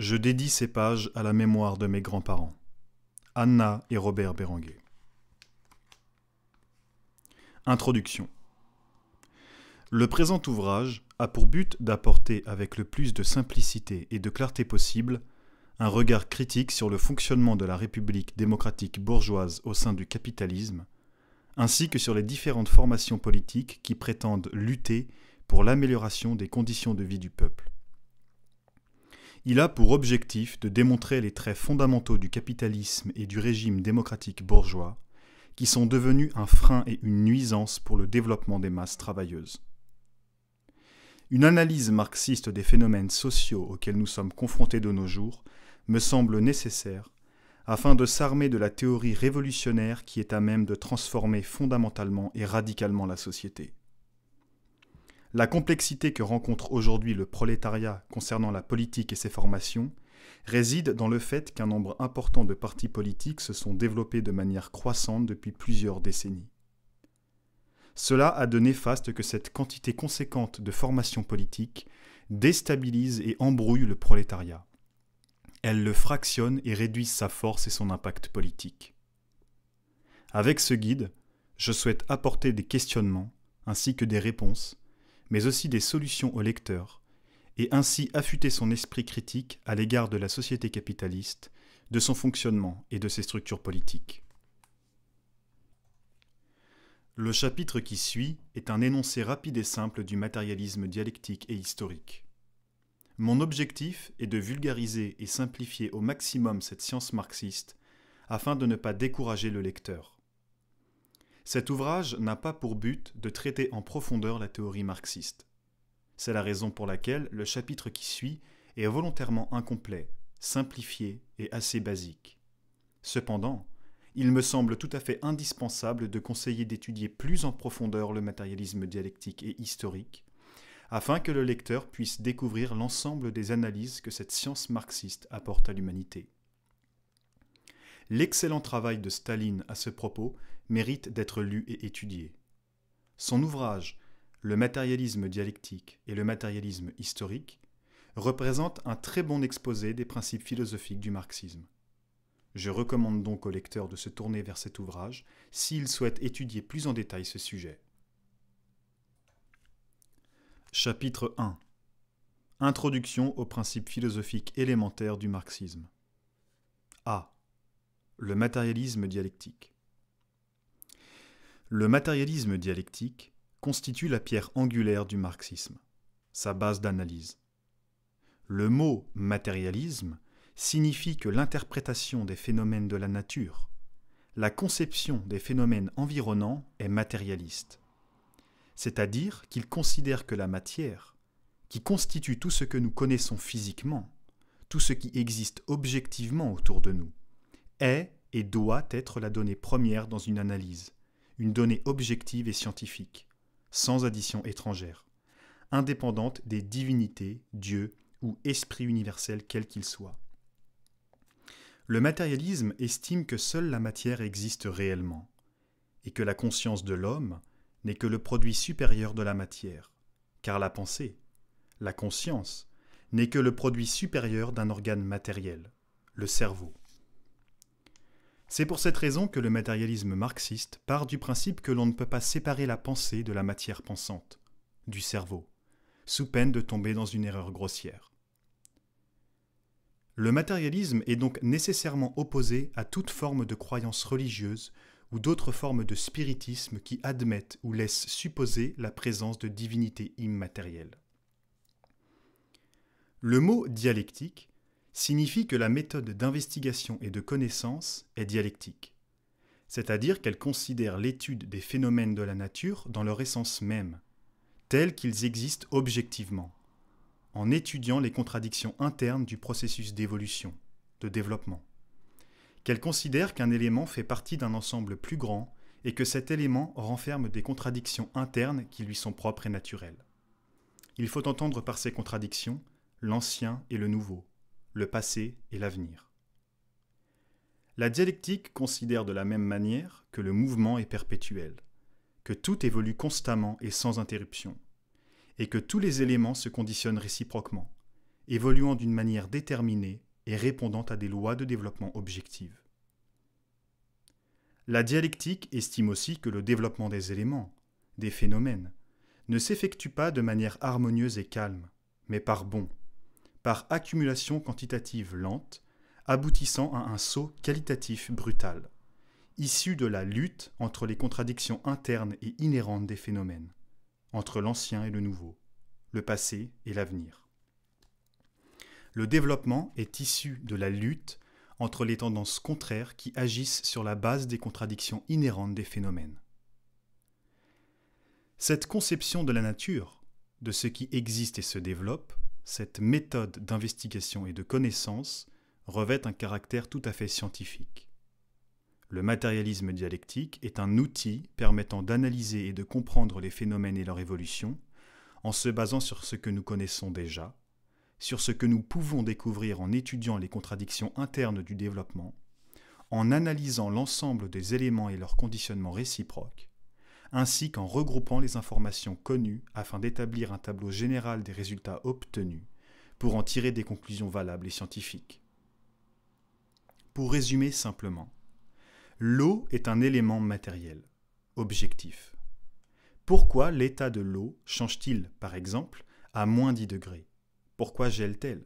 Je dédie ces pages à la mémoire de mes grands-parents, Anna et Robert Béranguet. Introduction. Le présent ouvrage a pour but d'apporter avec le plus de simplicité et de clarté possible un regard critique sur le fonctionnement de la République démocratique bourgeoise au sein du capitalisme, ainsi que sur les différentes formations politiques qui prétendent lutter pour l'amélioration des conditions de vie du peuple. Il a pour objectif de démontrer les traits fondamentaux du capitalisme et du régime démocratique bourgeois, qui sont devenus un frein et une nuisance pour le développement des masses travailleuses. Une analyse marxiste des phénomènes sociaux auxquels nous sommes confrontés de nos jours me semble nécessaire afin de s'armer de la théorie révolutionnaire qui est à même de transformer fondamentalement et radicalement la société. La complexité que rencontre aujourd'hui le prolétariat concernant la politique et ses formations réside dans le fait qu'un nombre important de partis politiques se sont développés de manière croissante depuis plusieurs décennies. Cela a de néfaste que cette quantité conséquente de formations politiques déstabilise et embrouille le prolétariat. Elle le fractionne et réduit sa force et son impact politique. Avec ce guide, je souhaite apporter des questionnements ainsi que des réponses, mais aussi des solutions au lecteur, et ainsi affûter son esprit critique à l'égard de la société capitaliste, de son fonctionnement et de ses structures politiques. Le chapitre qui suit est un énoncé rapide et simple du matérialisme dialectique et historique. Mon objectif est de vulgariser et simplifier au maximum cette science marxiste afin de ne pas décourager le lecteur. Cet ouvrage n'a pas pour but de traiter en profondeur la théorie marxiste. C'est la raison pour laquelle le chapitre qui suit est volontairement incomplet, simplifié et assez basique. Cependant, il me semble tout à fait indispensable de conseiller d'étudier plus en profondeur le matérialisme dialectique et historique, afin que le lecteur puisse découvrir l'ensemble des analyses que cette science marxiste apporte à l'humanité. L'excellent travail de Staline à ce propos mérite d'être lu et étudié. Son ouvrage « Le matérialisme dialectique et le matérialisme historique » représente un très bon exposé des principes philosophiques du marxisme. Je recommande donc au lecteur de se tourner vers cet ouvrage s'il souhaite étudier plus en détail ce sujet. Chapitre 1. Introduction aux principes philosophiques élémentaires du marxisme. A. Le matérialisme dialectique. Le matérialisme dialectique constitue la pierre angulaire du marxisme, sa base d'analyse. Le mot « matérialisme » signifie que l'interprétation des phénomènes de la nature, la conception des phénomènes environnants est matérialiste. C'est-à-dire qu'il considère que la matière, qui constitue tout ce que nous connaissons physiquement, tout ce qui existe objectivement autour de nous, est et doit être la donnée première dans une analyse, une donnée objective et scientifique, sans addition étrangère, indépendante des divinités, dieux ou esprits universels quels qu'ils soient. Le matérialisme estime que seule la matière existe réellement, et que la conscience de l'homme n'est que le produit supérieur de la matière, car la pensée, la conscience, n'est que le produit supérieur d'un organe matériel, le cerveau. C'est pour cette raison que le matérialisme marxiste part du principe que l'on ne peut pas séparer la pensée de la matière pensante, du cerveau, sous peine de tomber dans une erreur grossière. Le matérialisme est donc nécessairement opposé à toute forme de croyance religieuse ou d'autres formes de spiritisme qui admettent ou laissent supposer la présence de divinités immatérielles. Le mot « dialectique » signifie que la méthode d'investigation et de connaissance est dialectique, c'est-à-dire qu'elle considère l'étude des phénomènes de la nature dans leur essence même, tels qu'ils existent objectivement, en étudiant les contradictions internes du processus d'évolution, de développement, qu'elle considère qu'un élément fait partie d'un ensemble plus grand et que cet élément renferme des contradictions internes qui lui sont propres et naturelles. Il faut entendre par ces contradictions l'ancien et le nouveau, le passé et l'avenir. La dialectique considère de la même manière que le mouvement est perpétuel, que tout évolue constamment et sans interruption, et que tous les éléments se conditionnent réciproquement, évoluant d'une manière déterminée et répondant à des lois de développement objectives. La dialectique estime aussi que le développement des éléments, des phénomènes, ne s'effectue pas de manière harmonieuse et calme, mais par bonds, par accumulation quantitative lente, aboutissant à un saut qualitatif brutal, issu de la lutte entre les contradictions internes et inhérentes des phénomènes, entre l'ancien et le nouveau, le passé et l'avenir. Le développement est issu de la lutte entre les tendances contraires qui agissent sur la base des contradictions inhérentes des phénomènes. Cette conception de la nature, de ce qui existe et se développe, cette méthode d'investigation et de connaissance revêt un caractère tout à fait scientifique. Le matérialisme dialectique est un outil permettant d'analyser et de comprendre les phénomènes et leur évolution en se basant sur ce que nous connaissons déjà, sur ce que nous pouvons découvrir en étudiant les contradictions internes du développement, en analysant l'ensemble des éléments et leurs conditionnements réciproques, ainsi qu'en regroupant les informations connues afin d'établir un tableau général des résultats obtenus pour en tirer des conclusions valables et scientifiques. Pour résumer simplement, l'eau est un élément matériel, objectif. Pourquoi l'état de l'eau change-t-il, par exemple, à moins 10 degrés ? Pourquoi gèle-t-elle ?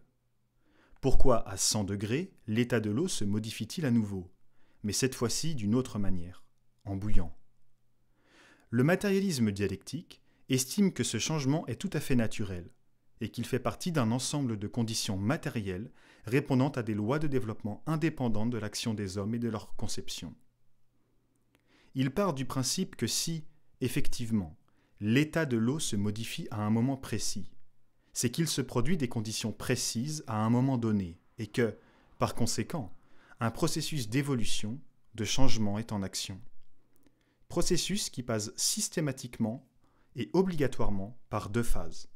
Pourquoi, à 100 degrés, l'état de l'eau se modifie-t-il à nouveau, mais cette fois-ci d'une autre manière, en bouillant ? Le matérialisme dialectique estime que ce changement est tout à fait naturel et qu'il fait partie d'un ensemble de conditions matérielles répondant à des lois de développement indépendantes de l'action des hommes et de leur conception. Il part du principe que si, effectivement, l'état de l'eau se modifie à un moment précis, c'est qu'il se produit des conditions précises à un moment donné et que, par conséquent, un processus d'évolution, de changement est en action. Processus qui passe systématiquement et obligatoirement par deux phases.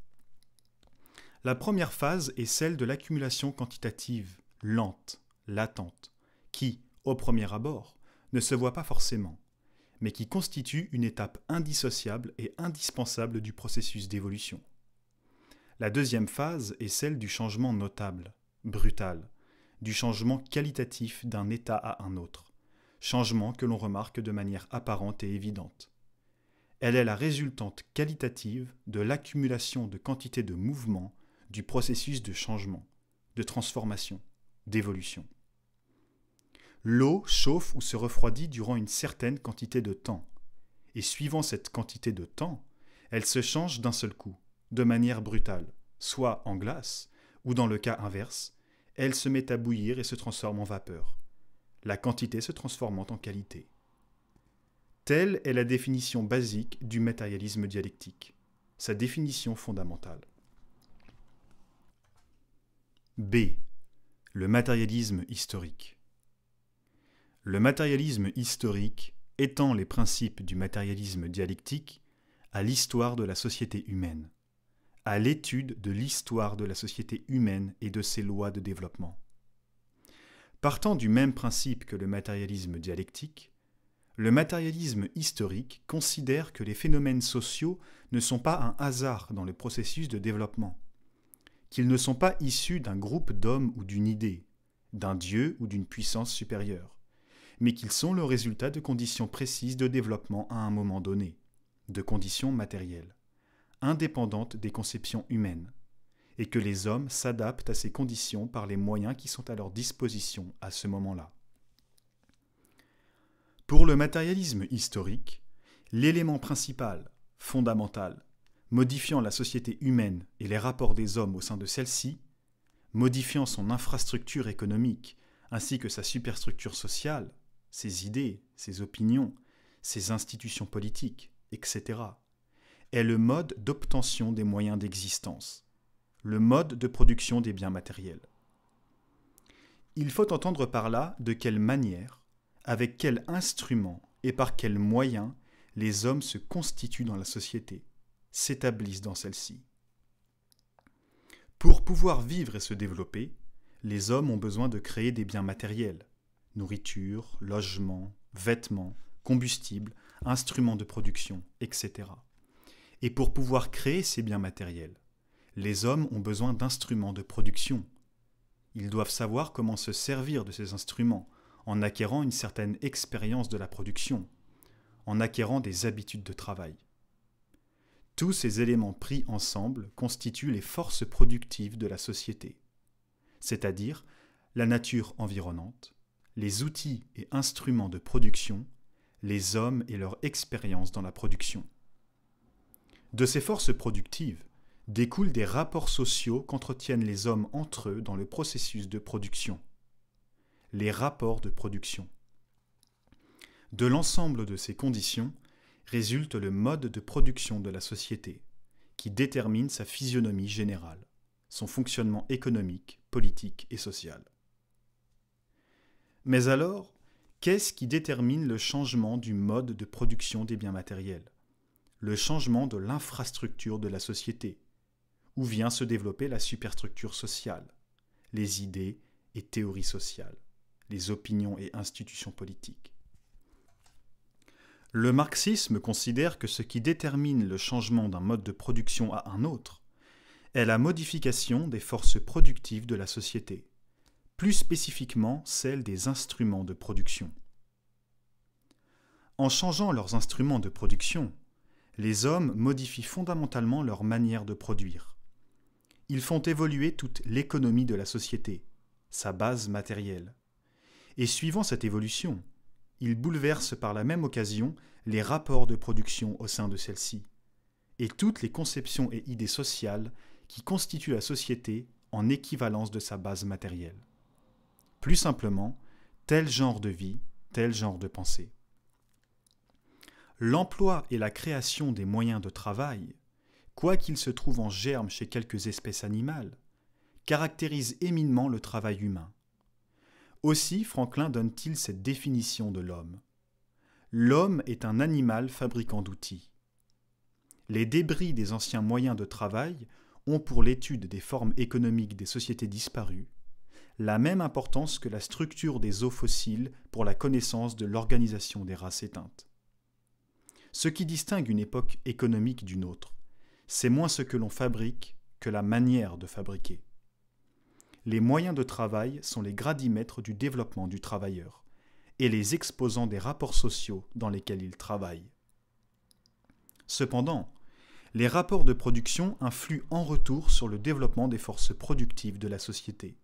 La première phase est celle de l'accumulation quantitative, lente, latente, qui, au premier abord, ne se voit pas forcément, mais qui constitue une étape indissociable et indispensable du processus d'évolution. La deuxième phase est celle du changement notable, brutal, du changement qualitatif d'un état à un autre, changement que l'on remarque de manière apparente et évidente. Elle est la résultante qualitative de l'accumulation de quantité de mouvements du processus de changement, de transformation, d'évolution. L'eau chauffe ou se refroidit durant une certaine quantité de temps, et suivant cette quantité de temps, elle se change d'un seul coup, de manière brutale, soit en glace, ou dans le cas inverse, elle se met à bouillir et se transforme en vapeur, la quantité se transformant en qualité. Telle est la définition basique du matérialisme dialectique, sa définition fondamentale. B. Le matérialisme historique. Le matérialisme historique étend les principes du matérialisme dialectique à l'histoire de la société humaine, à l'étude de l'histoire de la société humaine et de ses lois de développement. Partant du même principe que le matérialisme dialectique, le matérialisme historique considère que les phénomènes sociaux ne sont pas un hasard dans le processus de développement, qu'ils ne sont pas issus d'un groupe d'hommes ou d'une idée, d'un dieu ou d'une puissance supérieure, mais qu'ils sont le résultat de conditions précises de développement à un moment donné, de conditions matérielles, indépendantes des conceptions humaines, et que les hommes s'adaptent à ces conditions par les moyens qui sont à leur disposition à ce moment-là. Pour le matérialisme historique, l'élément principal, fondamental, modifiant la société humaine et les rapports des hommes au sein de celle-ci, modifiant son infrastructure économique ainsi que sa superstructure sociale, ses idées, ses opinions, ses institutions politiques, etc., est le mode d'obtention des moyens d'existence, le mode de production des biens matériels. Il faut entendre par là de quelle manière, avec quels instruments et par quels moyens les hommes se constituent dans la société, s'établissent dans celle-ci. Pour pouvoir vivre et se développer, les hommes ont besoin de créer des biens matériels, nourriture, logement, vêtements, combustible, instruments de production, etc. Et pour pouvoir créer ces biens matériels, Les hommes ont besoin d'instruments de production. Ils doivent savoir comment se servir de ces instruments, en acquérant une certaine expérience de la production, en acquérant des habitudes de travail. Tous ces éléments pris ensemble constituent les forces productives de la société, c'est-à-dire la nature environnante, les outils et instruments de production, les hommes et leur expérience dans la production. De ces forces productives découlent des rapports sociaux qu'entretiennent les hommes entre eux dans le processus de production. Les rapports de production. De l'ensemble de ces conditions résulte le mode de production de la société, qui détermine sa physionomie générale, son fonctionnement économique, politique et social. Mais alors, qu'est-ce qui détermine le changement du mode de production des biens matériels? Le changement de l'infrastructure de la société, où vient se développer la superstructure sociale, les idées et théories sociales, les opinions et institutions politiques. Le marxisme considère que ce qui détermine le changement d'un mode de production à un autre est la modification des forces productives de la société, plus spécifiquement celle des instruments de production. En changeant leurs instruments de production, les hommes modifient fondamentalement leur manière de produire. Ils font évoluer toute l'économie de la société, sa base matérielle. Et suivant cette évolution, ils bouleversent par la même occasion les rapports de production au sein de celle-ci, et toutes les conceptions et idées sociales qui constituent la société en équivalence de sa base matérielle. Plus simplement, tel genre de vie, tel genre de pensée. L'emploi et la création des moyens de travail, quoi qu'il se trouve en germe chez quelques espèces animales, caractérisent éminemment le travail humain. Aussi Franklin donne-t-il cette définition de l'homme. L'homme est un animal fabricant d'outils. Les débris des anciens moyens de travail ont pour l'étude des formes économiques des sociétés disparues la même importance que la structure des os fossiles pour la connaissance de l'organisation des races éteintes. Ce qui distingue une époque économique d'une autre, c'est moins ce que l'on fabrique que la manière de fabriquer. Les moyens de travail sont les gradimètres du développement du travailleur et les exposants des rapports sociaux dans lesquels il travaille. Cependant, les rapports de production influent en retour sur le développement des forces productives de la société.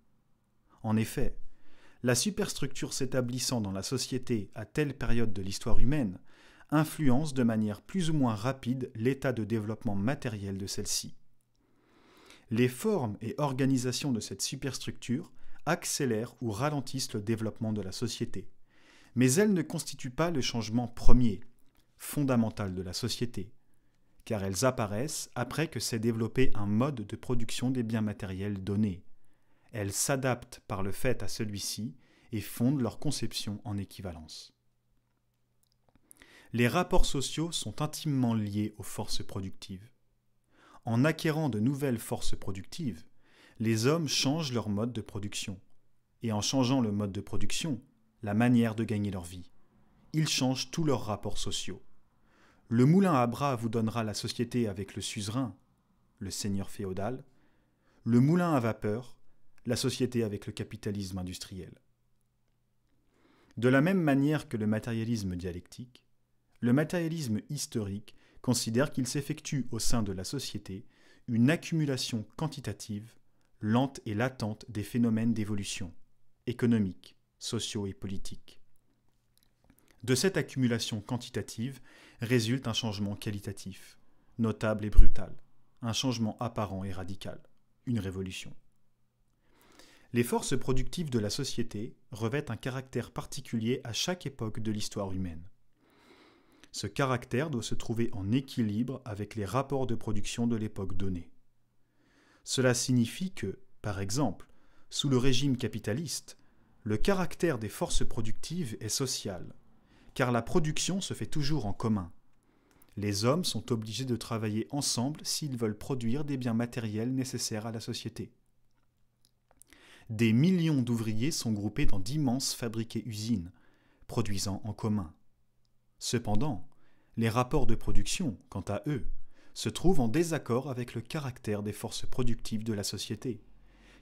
En effet, la superstructure s'établissant dans la société à telle période de l'histoire humaine influence de manière plus ou moins rapide l'état de développement matériel de celle-ci. Les formes et organisations de cette superstructure accélèrent ou ralentissent le développement de la société, mais elles ne constituent pas le changement premier, fondamental de la société, car elles apparaissent après que s'est développé un mode de production des biens matériels donnés. Elles s'adaptent par le fait à celui-ci et fondent leur conception en équivalence. Les rapports sociaux sont intimement liés aux forces productives. En acquérant de nouvelles forces productives, les hommes changent leur mode de production. Et en changeant le mode de production, la manière de gagner leur vie, ils changent tous leurs rapports sociaux. Le moulin à bras vous donnera la société avec le suzerain, le seigneur féodal, le moulin à vapeur, la société avec le capitalisme industriel. De la même manière que le matérialisme dialectique, le matérialisme historique considère qu'il s'effectue au sein de la société une accumulation quantitative, lente et latente des phénomènes d'évolution, économiques, sociaux et politiques. De cette accumulation quantitative résulte un changement qualitatif, notable et brutal, un changement apparent et radical, une révolution. Les forces productives de la société revêtent un caractère particulier à chaque époque de l'histoire humaine. Ce caractère doit se trouver en équilibre avec les rapports de production de l'époque donnée. Cela signifie que, par exemple, sous le régime capitaliste, le caractère des forces productives est social, car la production se fait toujours en commun. Les hommes sont obligés de travailler ensemble s'ils veulent produire des biens matériels nécessaires à la société. Des millions d'ouvriers sont groupés dans d'immenses fabriques et usines, produisant en commun. Cependant, les rapports de production, quant à eux, se trouve en désaccord avec le caractère des forces productives de la société,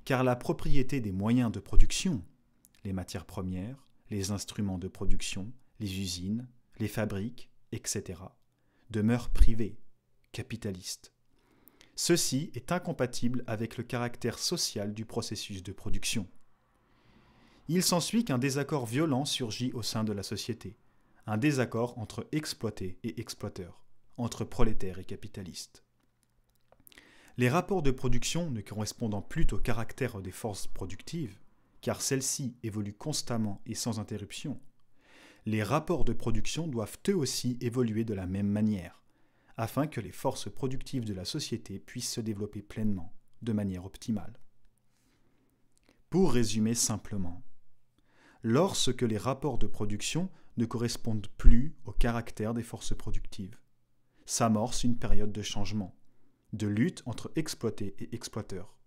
car la propriété des moyens de production, les matières premières, les instruments de production, les usines, les fabriques, etc., demeure privée, capitaliste. Ceci est incompatible avec le caractère social du processus de production. Il s'ensuit qu'un désaccord violent surgit au sein de la société, un désaccord entre exploités et exploiteurs, entre prolétaires et capitalistes. Les rapports de production ne correspondant plus au caractère des forces productives, car celles-ci évoluent constamment et sans interruption, les rapports de production doivent eux aussi évoluer de la même manière, afin que les forces productives de la société puissent se développer pleinement, de manière optimale. Pour résumer simplement, lorsque les rapports de production ne correspondent plus au caractère des forces productives, s'amorce une période de changement, de lutte entre exploités et exploiteurs,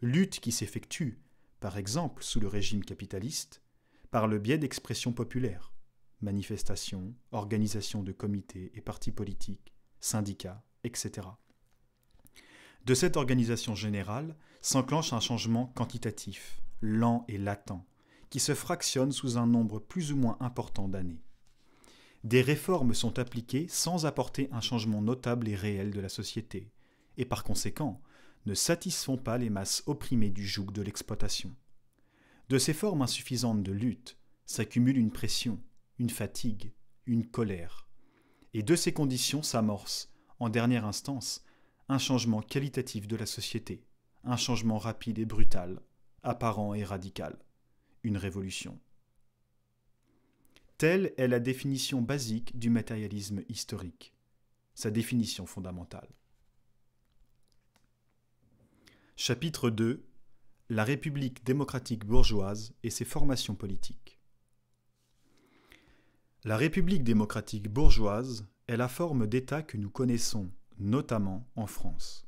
lutte qui s'effectue, par exemple sous le régime capitaliste, par le biais d'expressions populaires, manifestations, organisations de comités et partis politiques, syndicats, etc. De cette organisation générale s'enclenche un changement quantitatif, lent et latent, qui se fractionne sous un nombre plus ou moins important d'années. Des réformes sont appliquées sans apporter un changement notable et réel de la société, et par conséquent ne satisfont pas les masses opprimées du joug de l'exploitation. De ces formes insuffisantes de lutte s'accumule une pression, une fatigue, une colère, et de ces conditions s'amorce, en dernière instance, un changement qualitatif de la société, un changement rapide et brutal, apparent et radical, une révolution. Telle est la définition basique du matérialisme historique, sa définition fondamentale. Chapitre 2. La République démocratique bourgeoise et ses formations politiques. La République démocratique bourgeoise est la forme d'État que nous connaissons, notamment en France.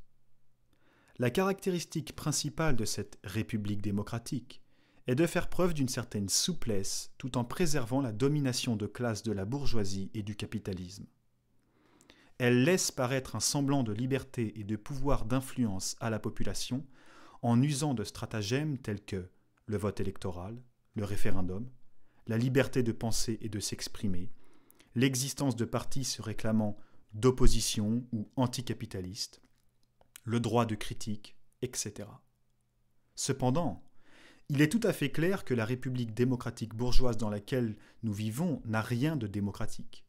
La caractéristique principale de cette République démocratique est de faire preuve d'une certaine souplesse tout en préservant la domination de classe de la bourgeoisie et du capitalisme. Elle laisse paraître un semblant de liberté et de pouvoir d'influence à la population en usant de stratagèmes tels que le vote électoral, le référendum, la liberté de penser et de s'exprimer, l'existence de partis se réclamant d'opposition ou anticapitalistes, le droit de critique, etc. Cependant, il est tout à fait clair que la République démocratique bourgeoise dans laquelle nous vivons n'a rien de démocratique.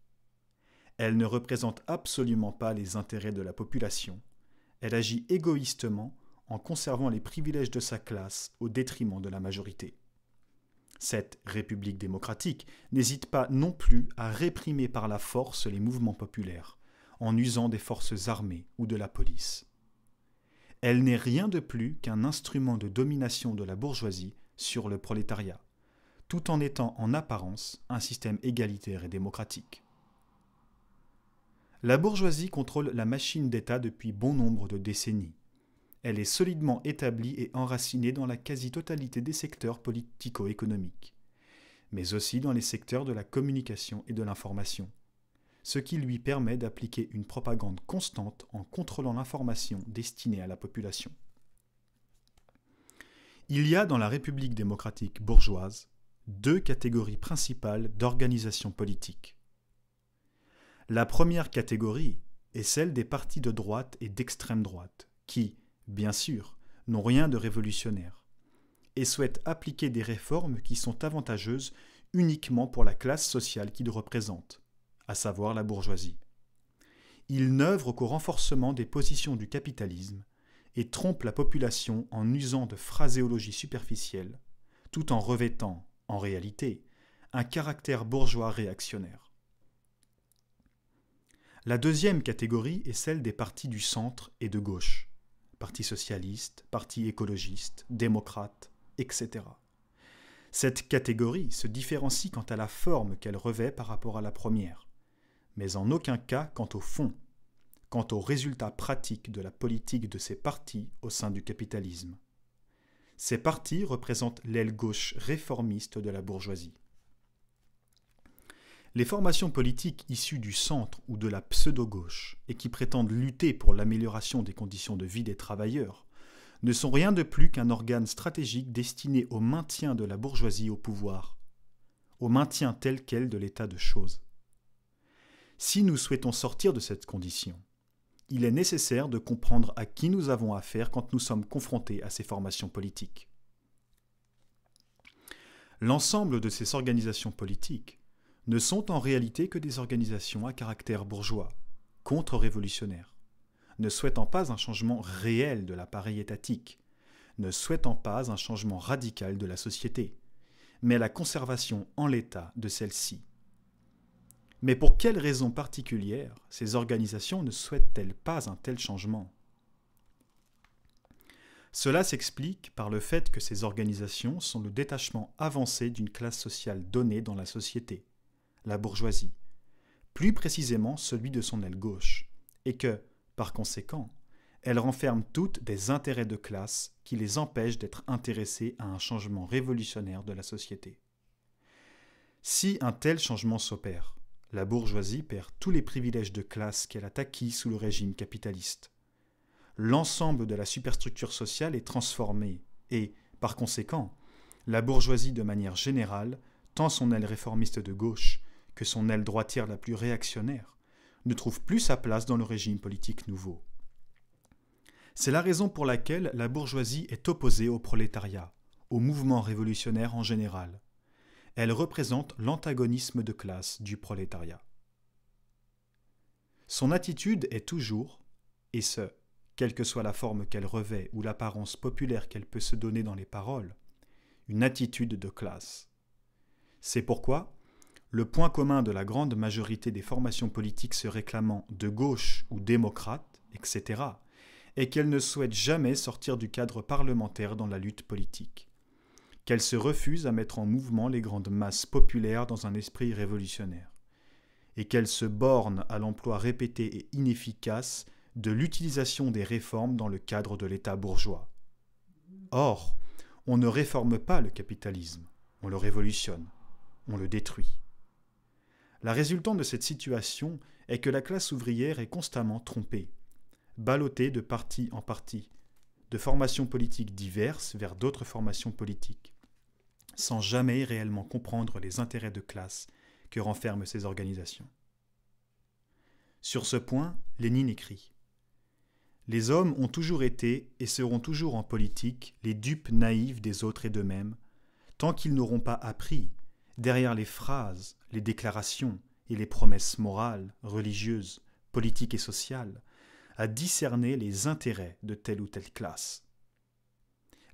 Elle ne représente absolument pas les intérêts de la population. Elle agit égoïstement en conservant les privilèges de sa classe au détriment de la majorité. Cette République démocratique n'hésite pas non plus à réprimer par la force les mouvements populaires, en usant des forces armées ou de la police. Elle n'est rien de plus qu'un instrument de domination de la bourgeoisie sur le prolétariat, tout en étant en apparence un système égalitaire et démocratique. La bourgeoisie contrôle la machine d'État depuis bon nombre de décennies. Elle est solidement établie et enracinée dans la quasi-totalité des secteurs politico-économiques, mais aussi dans les secteurs de la communication et de l'information, ce qui lui permet d'appliquer une propagande constante en contrôlant l'information destinée à la population. Il y a dans la République démocratique bourgeoise deux catégories principales d'organisation politique. La première catégorie est celle des partis de droite et d'extrême droite, qui, bien sûr, n'ont rien de révolutionnaire, et souhaitent appliquer des réformes qui sont avantageuses uniquement pour la classe sociale qu'ils représentent, à savoir la bourgeoisie. Ils n'œuvrent qu'au renforcement des positions du capitalisme et trompent la population en usant de phraséologie superficielle, tout en revêtant, en réalité, un caractère bourgeois réactionnaire. La deuxième catégorie est celle des partis du centre et de gauche, Parti socialiste, Parti écologiste, démocrate, etc. Cette catégorie se différencie quant à la forme qu'elle revêt par rapport à la première, mais en aucun cas quant au fond, quant aux résultats pratiques de la politique de ces partis au sein du capitalisme. Ces partis représentent l'aile gauche réformiste de la bourgeoisie. Les formations politiques issues du centre ou de la pseudo-gauche et qui prétendent lutter pour l'amélioration des conditions de vie des travailleurs ne sont rien de plus qu'un organe stratégique destiné au maintien de la bourgeoisie au pouvoir, au maintien tel quel de l'état de choses. Si nous souhaitons sortir de cette condition, il est nécessaire de comprendre à qui nous avons affaire quand nous sommes confrontés à ces formations politiques. L'ensemble de ces organisations politiques ne sont en réalité que des organisations à caractère bourgeois, contre-révolutionnaires, ne souhaitant pas un changement réel de l'appareil étatique, ne souhaitant pas un changement radical de la société, mais la conservation en l'état de celle-ci. Mais pour quelles raisons particulières ces organisations ne souhaitent-elles pas un tel changement ? Cela s'explique par le fait que ces organisations sont le détachement avancé d'une classe sociale donnée dans la société, la bourgeoisie, plus précisément celui de son aile gauche, et que, par conséquent, elles renferment toutes des intérêts de classe qui les empêchent d'être intéressées à un changement révolutionnaire de la société. Si un tel changement s'opère, la bourgeoisie perd tous les privilèges de classe qu'elle a acquis sous le régime capitaliste. L'ensemble de la superstructure sociale est transformée et, par conséquent, la bourgeoisie de manière générale, tant son aile réformiste de gauche que son aile droitière la plus réactionnaire, ne trouve plus sa place dans le régime politique nouveau. C'est la raison pour laquelle la bourgeoisie est opposée au prolétariat, au mouvement révolutionnaire en général. Elle représente l'antagonisme de classe du prolétariat. Son attitude est toujours, et ce, quelle que soit la forme qu'elle revêt ou l'apparence populaire qu'elle peut se donner dans les paroles, une attitude de classe. C'est pourquoi le point commun de la grande majorité des formations politiques se réclamant de gauche ou démocrates, etc., est qu'elles ne souhaitent jamais sortir du cadre parlementaire dans la lutte politique, qu'elles se refusent à mettre en mouvement les grandes masses populaires dans un esprit révolutionnaire, et qu'elles se bornent à l'emploi répété et inefficace de l'utilisation des réformes dans le cadre de l'État bourgeois. Or, on ne réforme pas le capitalisme, on le révolutionne, on le détruit. La résultante de cette situation est que la classe ouvrière est constamment trompée, ballottée de parti en parti, de formations politiques diverses vers d'autres formations politiques, sans jamais réellement comprendre les intérêts de classe que renferment ces organisations. Sur ce point, Lénine écrit : « Les hommes ont toujours été et seront toujours en politique les dupes naïves des autres et d'eux-mêmes, tant qu'ils n'auront pas appris, derrière les phrases, les déclarations et les promesses morales, religieuses, politiques et sociales, à discerner les intérêts de telle ou telle classe.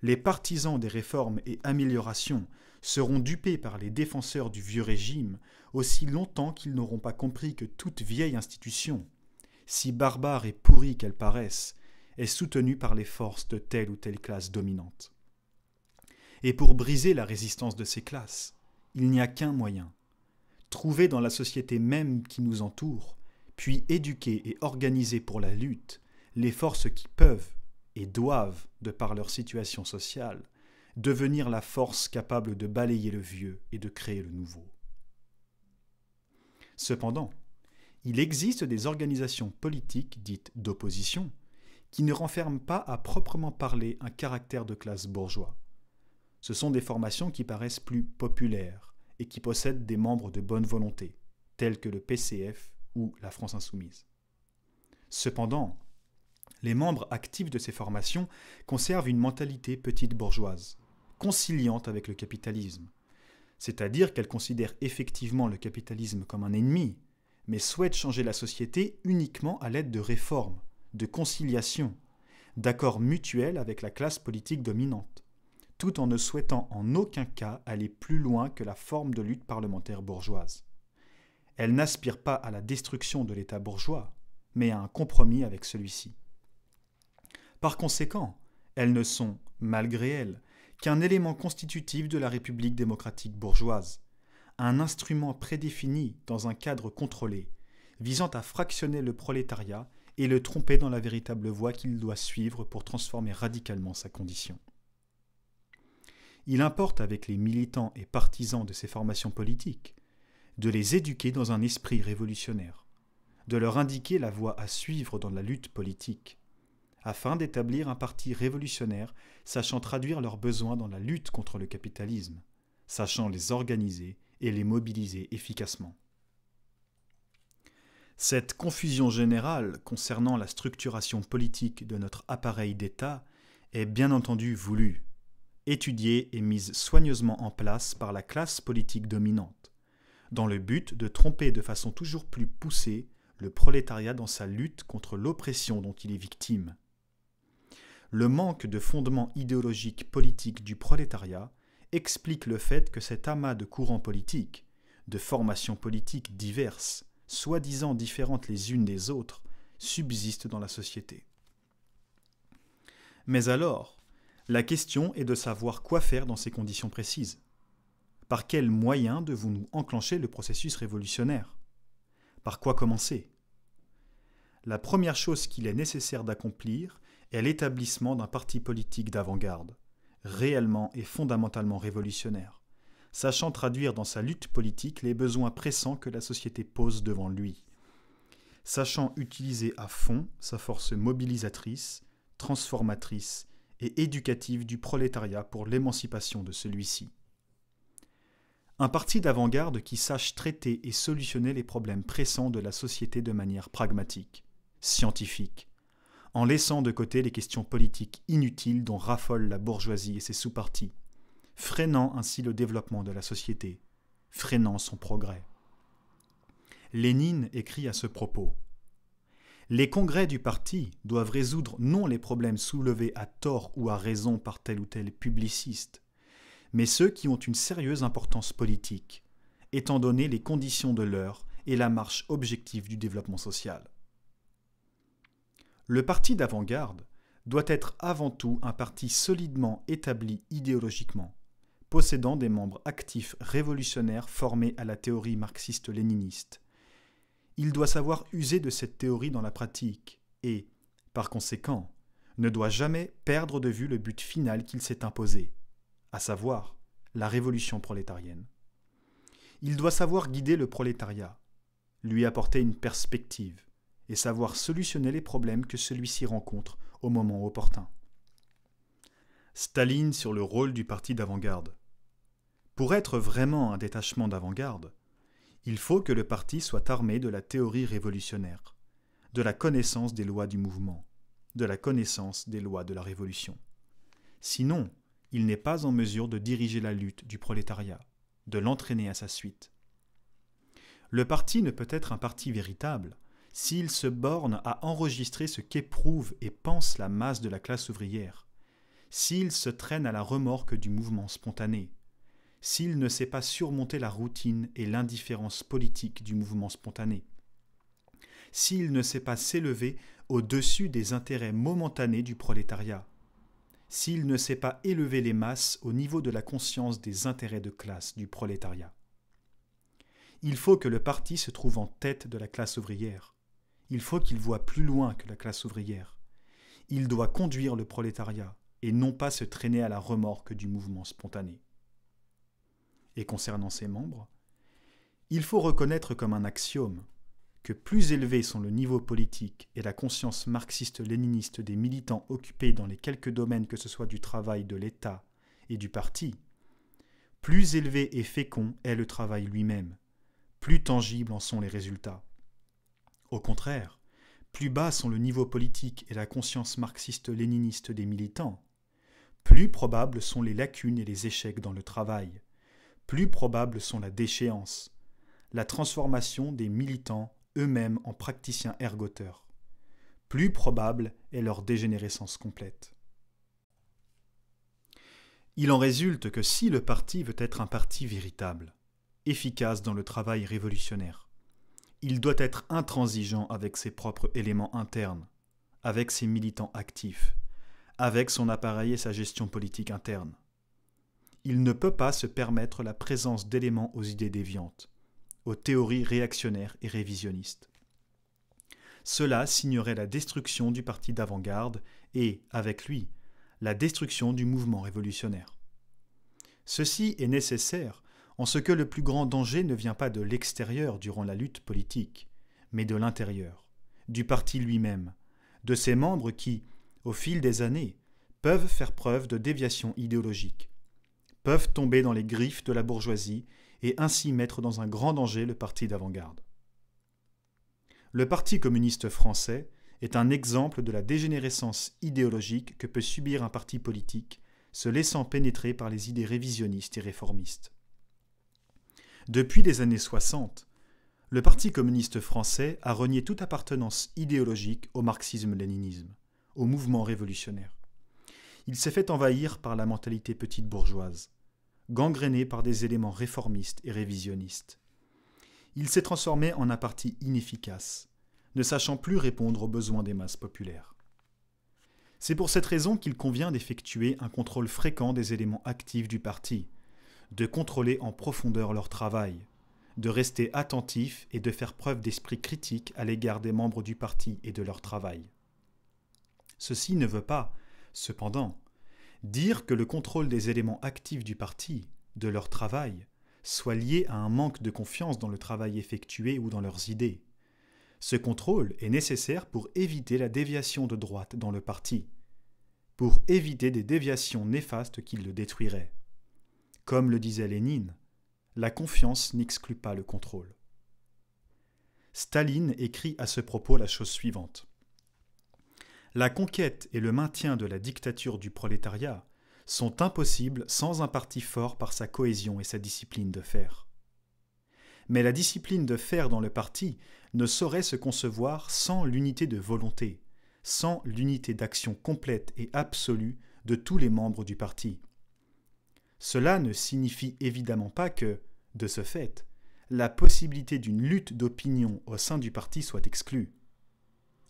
Les partisans des réformes et améliorations seront dupés par les défenseurs du vieux régime aussi longtemps qu'ils n'auront pas compris que toute vieille institution, si barbare et pourrie qu'elle paraisse, est soutenue par les forces de telle ou telle classe dominante. Et pour briser la résistance de ces classes, il n'y a qu'un moyen, trouver dans la société même qui nous entoure, puis éduquer et organiser pour la lutte les forces qui peuvent et doivent, de par leur situation sociale, devenir la force capable de balayer le vieux et de créer le nouveau. Cependant, il existe des organisations politiques dites d'opposition qui ne renferment pas à proprement parler un caractère de classe bourgeois. Ce sont des formations qui paraissent plus populaires et qui possèdent des membres de bonne volonté, tels que le PCF ou la France Insoumise. Cependant, les membres actifs de ces formations conservent une mentalité petite bourgeoise, conciliante avec le capitalisme, c'est-à-dire qu'elles considèrent effectivement le capitalisme comme un ennemi, mais souhaitent changer la société uniquement à l'aide de réformes, de conciliation, d'accords mutuels avec la classe politique dominante, tout en ne souhaitant en aucun cas aller plus loin que la forme de lutte parlementaire bourgeoise. Elles n'aspirent pas à la destruction de l'État bourgeois, mais à un compromis avec celui-ci. Par conséquent, elles ne sont, malgré elles, qu'un élément constitutif de la République démocratique bourgeoise, un instrument prédéfini dans un cadre contrôlé, visant à fractionner le prolétariat et le tromper dans la véritable voie qu'il doit suivre pour transformer radicalement sa condition. Il importe avec les militants et partisans de ces formations politiques de les éduquer dans un esprit révolutionnaire, de leur indiquer la voie à suivre dans la lutte politique, afin d'établir un parti révolutionnaire sachant traduire leurs besoins dans la lutte contre le capitalisme, sachant les organiser et les mobiliser efficacement. Cette confusion générale concernant la structuration politique de notre appareil d'État est bien entendu voulue, étudiée et mise soigneusement en place par la classe politique dominante, dans le but de tromper de façon toujours plus poussée le prolétariat dans sa lutte contre l'oppression dont il est victime. Le manque de fondement idéologique politique du prolétariat explique le fait que cet amas de courants politiques, de formations politiques diverses, soi-disant différentes les unes des autres, subsiste dans la société. Mais alors, la question est de savoir quoi faire dans ces conditions précises. Par quels moyens devons-nous enclencher le processus révolutionnaire? Par quoi commencer? La première chose qu'il est nécessaire d'accomplir est l'établissement d'un parti politique d'avant-garde, réellement et fondamentalement révolutionnaire, sachant traduire dans sa lutte politique les besoins pressants que la société pose devant lui, sachant utiliser à fond sa force mobilisatrice, transformatrice et éducative du prolétariat pour l'émancipation de celui-ci. Un parti d'avant-garde qui sache traiter et solutionner les problèmes pressants de la société de manière pragmatique, scientifique, en laissant de côté les questions politiques inutiles dont raffole la bourgeoisie et ses sous-partis, freinant ainsi le développement de la société, freinant son progrès. Lénine écrit à ce propos : « Les congrès du parti doivent résoudre non les problèmes soulevés à tort ou à raison par tel ou tel publiciste, mais ceux qui ont une sérieuse importance politique, étant donné les conditions de l'heure et la marche objective du développement social. » Le parti d'avant-garde doit être avant tout un parti solidement établi idéologiquement, possédant des membres actifs révolutionnaires formés à la théorie marxiste-léniniste. Il doit savoir user de cette théorie dans la pratique et, par conséquent, ne doit jamais perdre de vue le but final qu'il s'est imposé, à savoir la révolution prolétarienne. Il doit savoir guider le prolétariat, lui apporter une perspective et savoir solutionner les problèmes que celui-ci rencontre au moment opportun. Staline sur le rôle du parti d'avant-garde. Pour être vraiment un détachement d'avant-garde, il faut que le parti soit armé de la théorie révolutionnaire, de la connaissance des lois du mouvement, de la connaissance des lois de la révolution. Sinon, il n'est pas en mesure de diriger la lutte du prolétariat, de l'entraîner à sa suite. Le parti ne peut être un parti véritable s'il se borne à enregistrer ce qu'éprouve et pense la masse de la classe ouvrière, s'il se traîne à la remorque du mouvement spontané, s'il ne sait pas surmonter la routine et l'indifférence politique du mouvement spontané, s'il ne sait pas s'élever au-dessus des intérêts momentanés du prolétariat, s'il ne sait pas élever les masses au niveau de la conscience des intérêts de classe du prolétariat. Il faut que le parti se trouve en tête de la classe ouvrière. Il faut qu'il voie plus loin que la classe ouvrière. Il doit conduire le prolétariat et non pas se traîner à la remorque du mouvement spontané. Et concernant ses membres, il faut reconnaître comme un axiome que plus élevés sont le niveau politique et la conscience marxiste-léniniste des militants occupés dans les quelques domaines que ce soit du travail de l'État et du parti, plus élevé et fécond est le travail lui-même, plus tangibles en sont les résultats. Au contraire, plus bas sont le niveau politique et la conscience marxiste-léniniste des militants, plus probables sont les lacunes et les échecs dans le travail, plus probables sont la déchéance, la transformation des militants eux-mêmes en praticiens ergoteurs, plus probable est leur dégénérescence complète. Il en résulte que si le parti veut être un parti véritable, efficace dans le travail révolutionnaire, il doit être intransigeant avec ses propres éléments internes, avec ses militants actifs, avec son appareil et sa gestion politique interne. Il ne peut pas se permettre la présence d'éléments aux idées déviantes, aux théories réactionnaires et révisionnistes. Cela signerait la destruction du parti d'avant-garde et, avec lui, la destruction du mouvement révolutionnaire. Ceci est nécessaire en ce que le plus grand danger ne vient pas de l'extérieur durant la lutte politique, mais de l'intérieur, du parti lui-même, de ses membres qui, au fil des années, peuvent faire preuve de déviation idéologique, peuvent tomber dans les griffes de la bourgeoisie et ainsi mettre dans un grand danger le parti d'avant-garde. Le Parti communiste français est un exemple de la dégénérescence idéologique que peut subir un parti politique se laissant pénétrer par les idées révisionnistes et réformistes. Depuis les années 60, le Parti communiste français a renié toute appartenance idéologique au marxisme-léninisme, au mouvement révolutionnaire. Il s'est fait envahir par la mentalité petite bourgeoise, gangréné par des éléments réformistes et révisionnistes. Il s'est transformé en un parti inefficace, ne sachant plus répondre aux besoins des masses populaires. C'est pour cette raison qu'il convient d'effectuer un contrôle fréquent des éléments actifs du parti, de contrôler en profondeur leur travail, de rester attentif et de faire preuve d'esprit critique à l'égard des membres du parti et de leur travail. Ceci ne veut pas, cependant, dire que le contrôle des éléments actifs du parti, de leur travail, soit lié à un manque de confiance dans le travail effectué ou dans leurs idées. Ce contrôle est nécessaire pour éviter la déviation de droite dans le parti, pour éviter des déviations néfastes qui le détruiraient. Comme le disait Lénine, la confiance n'exclut pas le contrôle. Staline écrit à ce propos la chose suivante. La conquête et le maintien de la dictature du prolétariat sont impossibles sans un parti fort par sa cohésion et sa discipline de fer. Mais la discipline de fer dans le parti ne saurait se concevoir sans l'unité de volonté, sans l'unité d'action complète et absolue de tous les membres du parti. Cela ne signifie évidemment pas que, de ce fait, la possibilité d'une lutte d'opinion au sein du parti soit exclue.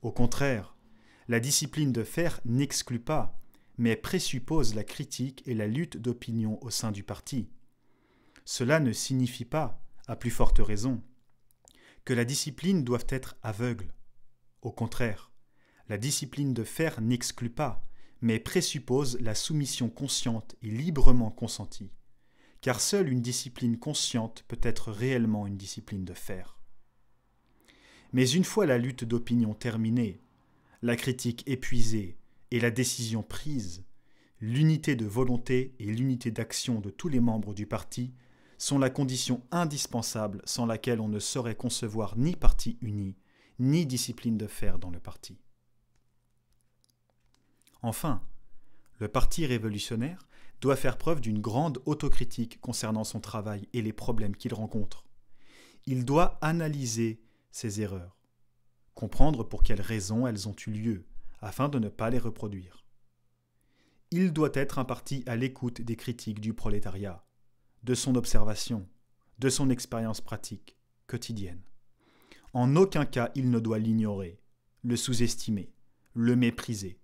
Au contraire, la discipline de fer n'exclut pas, mais présuppose la critique et la lutte d'opinion au sein du parti. Cela ne signifie pas, à plus forte raison, que la discipline doit être aveugle. Au contraire, la discipline de fer n'exclut pas, mais présuppose la soumission consciente et librement consentie, car seule une discipline consciente peut être réellement une discipline de fer. Mais une fois la lutte d'opinion terminée, la critique épuisée et la décision prise, l'unité de volonté et l'unité d'action de tous les membres du parti sont la condition indispensable sans laquelle on ne saurait concevoir ni parti uni, ni discipline de fer dans le parti. Enfin, le parti révolutionnaire doit faire preuve d'une grande autocritique concernant son travail et les problèmes qu'il rencontre. Il doit analyser ses erreurs, comprendre pour quelles raisons elles ont eu lieu, afin de ne pas les reproduire. Il doit être un parti à l'écoute des critiques du prolétariat, de son observation, de son expérience pratique, quotidienne. En aucun cas il ne doit l'ignorer, le sous-estimer, le mépriser,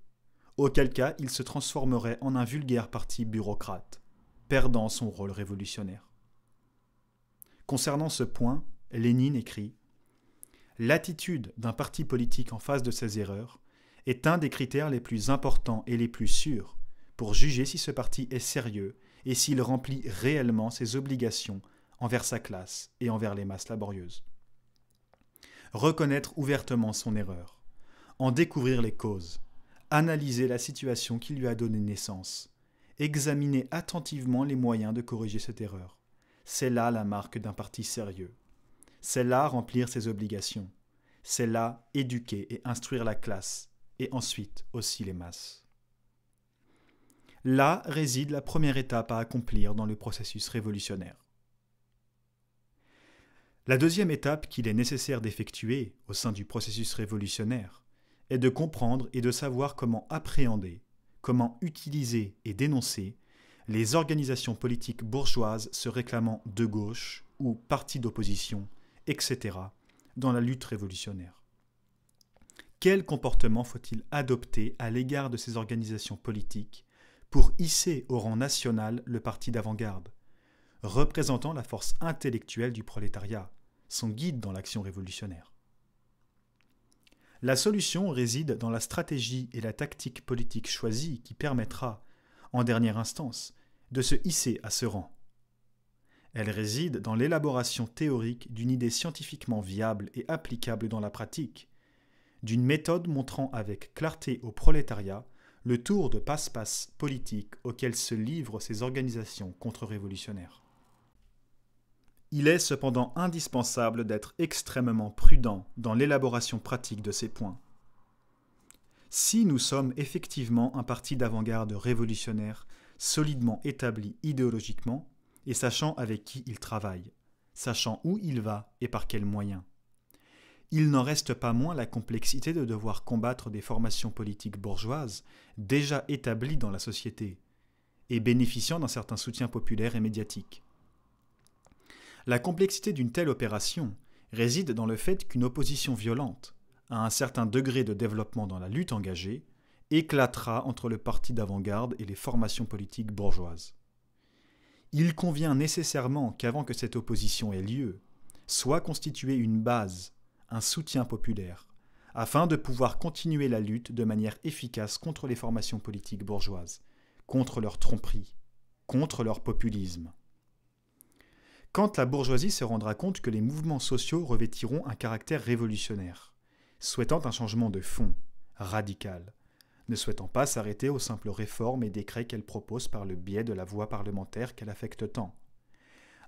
auquel cas il se transformerait en un vulgaire parti bureaucrate, perdant son rôle révolutionnaire. Concernant ce point, Lénine écrit « L'attitude d'un parti politique en face de ses erreurs est un des critères les plus importants et les plus sûrs pour juger si ce parti est sérieux et s'il remplit réellement ses obligations envers sa classe et envers les masses laborieuses. Reconnaître ouvertement son erreur, en découvrir les causes, analyser la situation qui lui a donné naissance, examiner attentivement les moyens de corriger cette erreur. C'est là la marque d'un parti sérieux. C'est là remplir ses obligations. C'est là éduquer et instruire la classe, et ensuite aussi les masses. Là réside la première étape à accomplir dans le processus révolutionnaire. La deuxième étape qu'il est nécessaire d'effectuer au sein du processus révolutionnaire est de comprendre et de savoir comment appréhender, comment utiliser et dénoncer les organisations politiques bourgeoises se réclamant de gauche ou partis d'opposition, etc., dans la lutte révolutionnaire. Quel comportement faut-il adopter à l'égard de ces organisations politiques pour hisser au rang national le parti d'avant-garde, représentant la force intellectuelle du prolétariat, son guide dans l'action révolutionnaire? La solution réside dans la stratégie et la tactique politique choisie qui permettra, en dernière instance, de se hisser à ce rang. Elle réside dans l'élaboration théorique d'une idée scientifiquement viable et applicable dans la pratique, d'une méthode montrant avec clarté au prolétariat le tour de passe-passe politique auquel se livrent ces organisations contre-révolutionnaires. Il est cependant indispensable d'être extrêmement prudent dans l'élaboration pratique de ces points. Si nous sommes effectivement un parti d'avant-garde révolutionnaire solidement établi idéologiquement et sachant avec qui il travaille, sachant où il va et par quels moyens, il n'en reste pas moins la complexité de devoir combattre des formations politiques bourgeoises déjà établies dans la société et bénéficiant d'un certain soutien populaire et médiatique. La complexité d'une telle opération réside dans le fait qu'une opposition violente, à un certain degré de développement dans la lutte engagée, éclatera entre le parti d'avant-garde et les formations politiques bourgeoises. Il convient nécessairement qu'avant que cette opposition ait lieu, soit constituée une base, un soutien populaire, afin de pouvoir continuer la lutte de manière efficace contre les formations politiques bourgeoises, contre leur tromperie, contre leur populisme. Quand la bourgeoisie se rendra compte que les mouvements sociaux revêtiront un caractère révolutionnaire, souhaitant un changement de fond, radical, ne souhaitant pas s'arrêter aux simples réformes et décrets qu'elle propose par le biais de la voie parlementaire qu'elle affecte tant,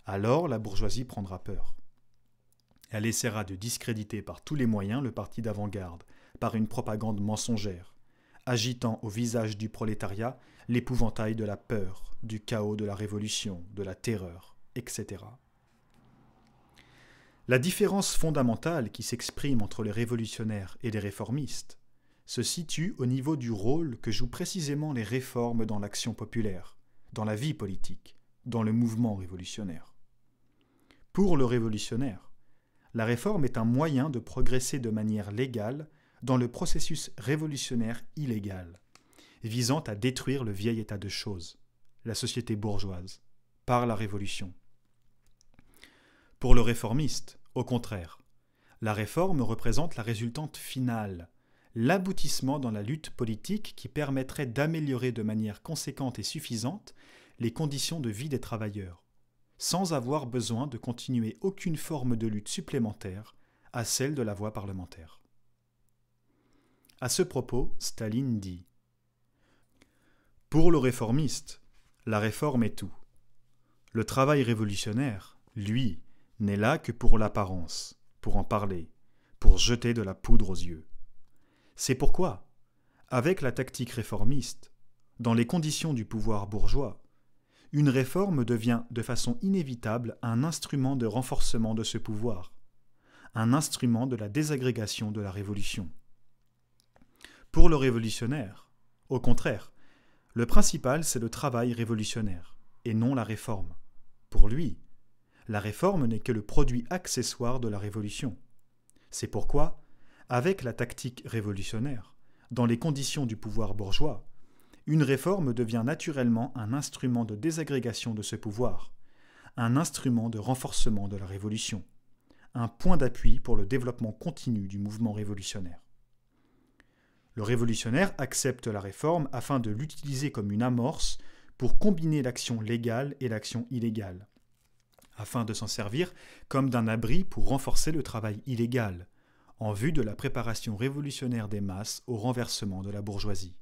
alors la bourgeoisie prendra peur. Elle essaiera de discréditer par tous les moyens le parti d'avant-garde, par une propagande mensongère, agitant au visage du prolétariat l'épouvantail de la peur, du chaos de la révolution, de la terreur, etc. La différence fondamentale qui s'exprime entre les révolutionnaires et les réformistes se situe au niveau du rôle que jouent précisément les réformes dans l'action populaire, dans la vie politique, dans le mouvement révolutionnaire. Pour le révolutionnaire, la réforme est un moyen de progresser de manière légale dans le processus révolutionnaire illégal, visant à détruire le vieil état de choses, la société bourgeoise, par la révolution. Pour le réformiste, au contraire, la réforme représente la résultante finale, l'aboutissement dans la lutte politique qui permettrait d'améliorer de manière conséquente et suffisante les conditions de vie des travailleurs, sans avoir besoin de continuer aucune forme de lutte supplémentaire à celle de la voie parlementaire. À ce propos, Staline dit « Pour le réformiste, la réforme est tout. Le travail révolutionnaire, lui, n'est là que pour l'apparence, pour en parler, pour jeter de la poudre aux yeux. C'est pourquoi, avec la tactique réformiste, dans les conditions du pouvoir bourgeois, une réforme devient de façon inévitable un instrument de renforcement de ce pouvoir, un instrument de la désagrégation de la révolution. Pour le révolutionnaire, au contraire, le principal c'est le travail révolutionnaire, et non la réforme. Pour lui, la réforme n'est que le produit accessoire de la révolution. C'est pourquoi, avec la tactique révolutionnaire, dans les conditions du pouvoir bourgeois, une réforme devient naturellement un instrument de désagrégation de ce pouvoir, un instrument de renforcement de la révolution, un point d'appui pour le développement continu du mouvement révolutionnaire. Le révolutionnaire accepte la réforme afin de l'utiliser comme une amorce pour combiner l'action légale et l'action illégale, afin de s'en servir comme d'un abri pour renforcer le travail illégal, en vue de la préparation révolutionnaire des masses au renversement de la bourgeoisie.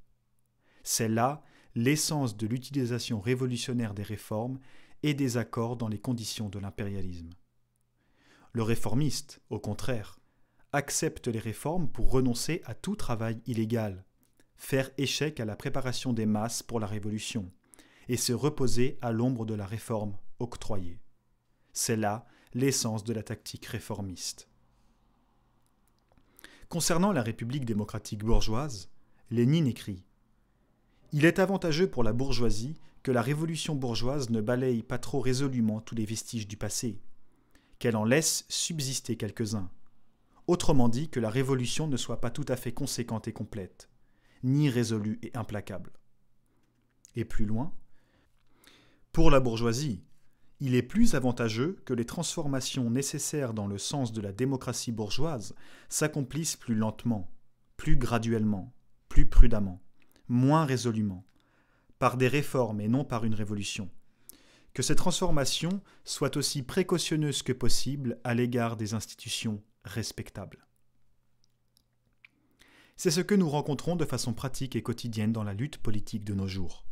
C'est là l'essence de l'utilisation révolutionnaire des réformes et des accords dans les conditions de l'impérialisme. Le réformiste, au contraire, accepte les réformes pour renoncer à tout travail illégal, faire échec à la préparation des masses pour la révolution, et se reposer à l'ombre de la réforme octroyée. C'est là l'essence de la tactique réformiste. Concernant la République démocratique bourgeoise, Lénine écrit « Il est avantageux pour la bourgeoisie que la révolution bourgeoise ne balaye pas trop résolument tous les vestiges du passé, qu'elle en laisse subsister quelques-uns. Autrement dit, que la révolution ne soit pas tout à fait conséquente et complète, ni résolue et implacable. » Et plus loin, « Pour la bourgeoisie, il est plus avantageux que les transformations nécessaires dans le sens de la démocratie bourgeoise s'accomplissent plus lentement, plus graduellement, plus prudemment, moins résolument, par des réformes et non par une révolution, que cette transformation soit aussi précautionneuse que possible à l'égard des institutions respectables. C'est ce que nous rencontrons de façon pratique et quotidienne dans la lutte politique de nos jours.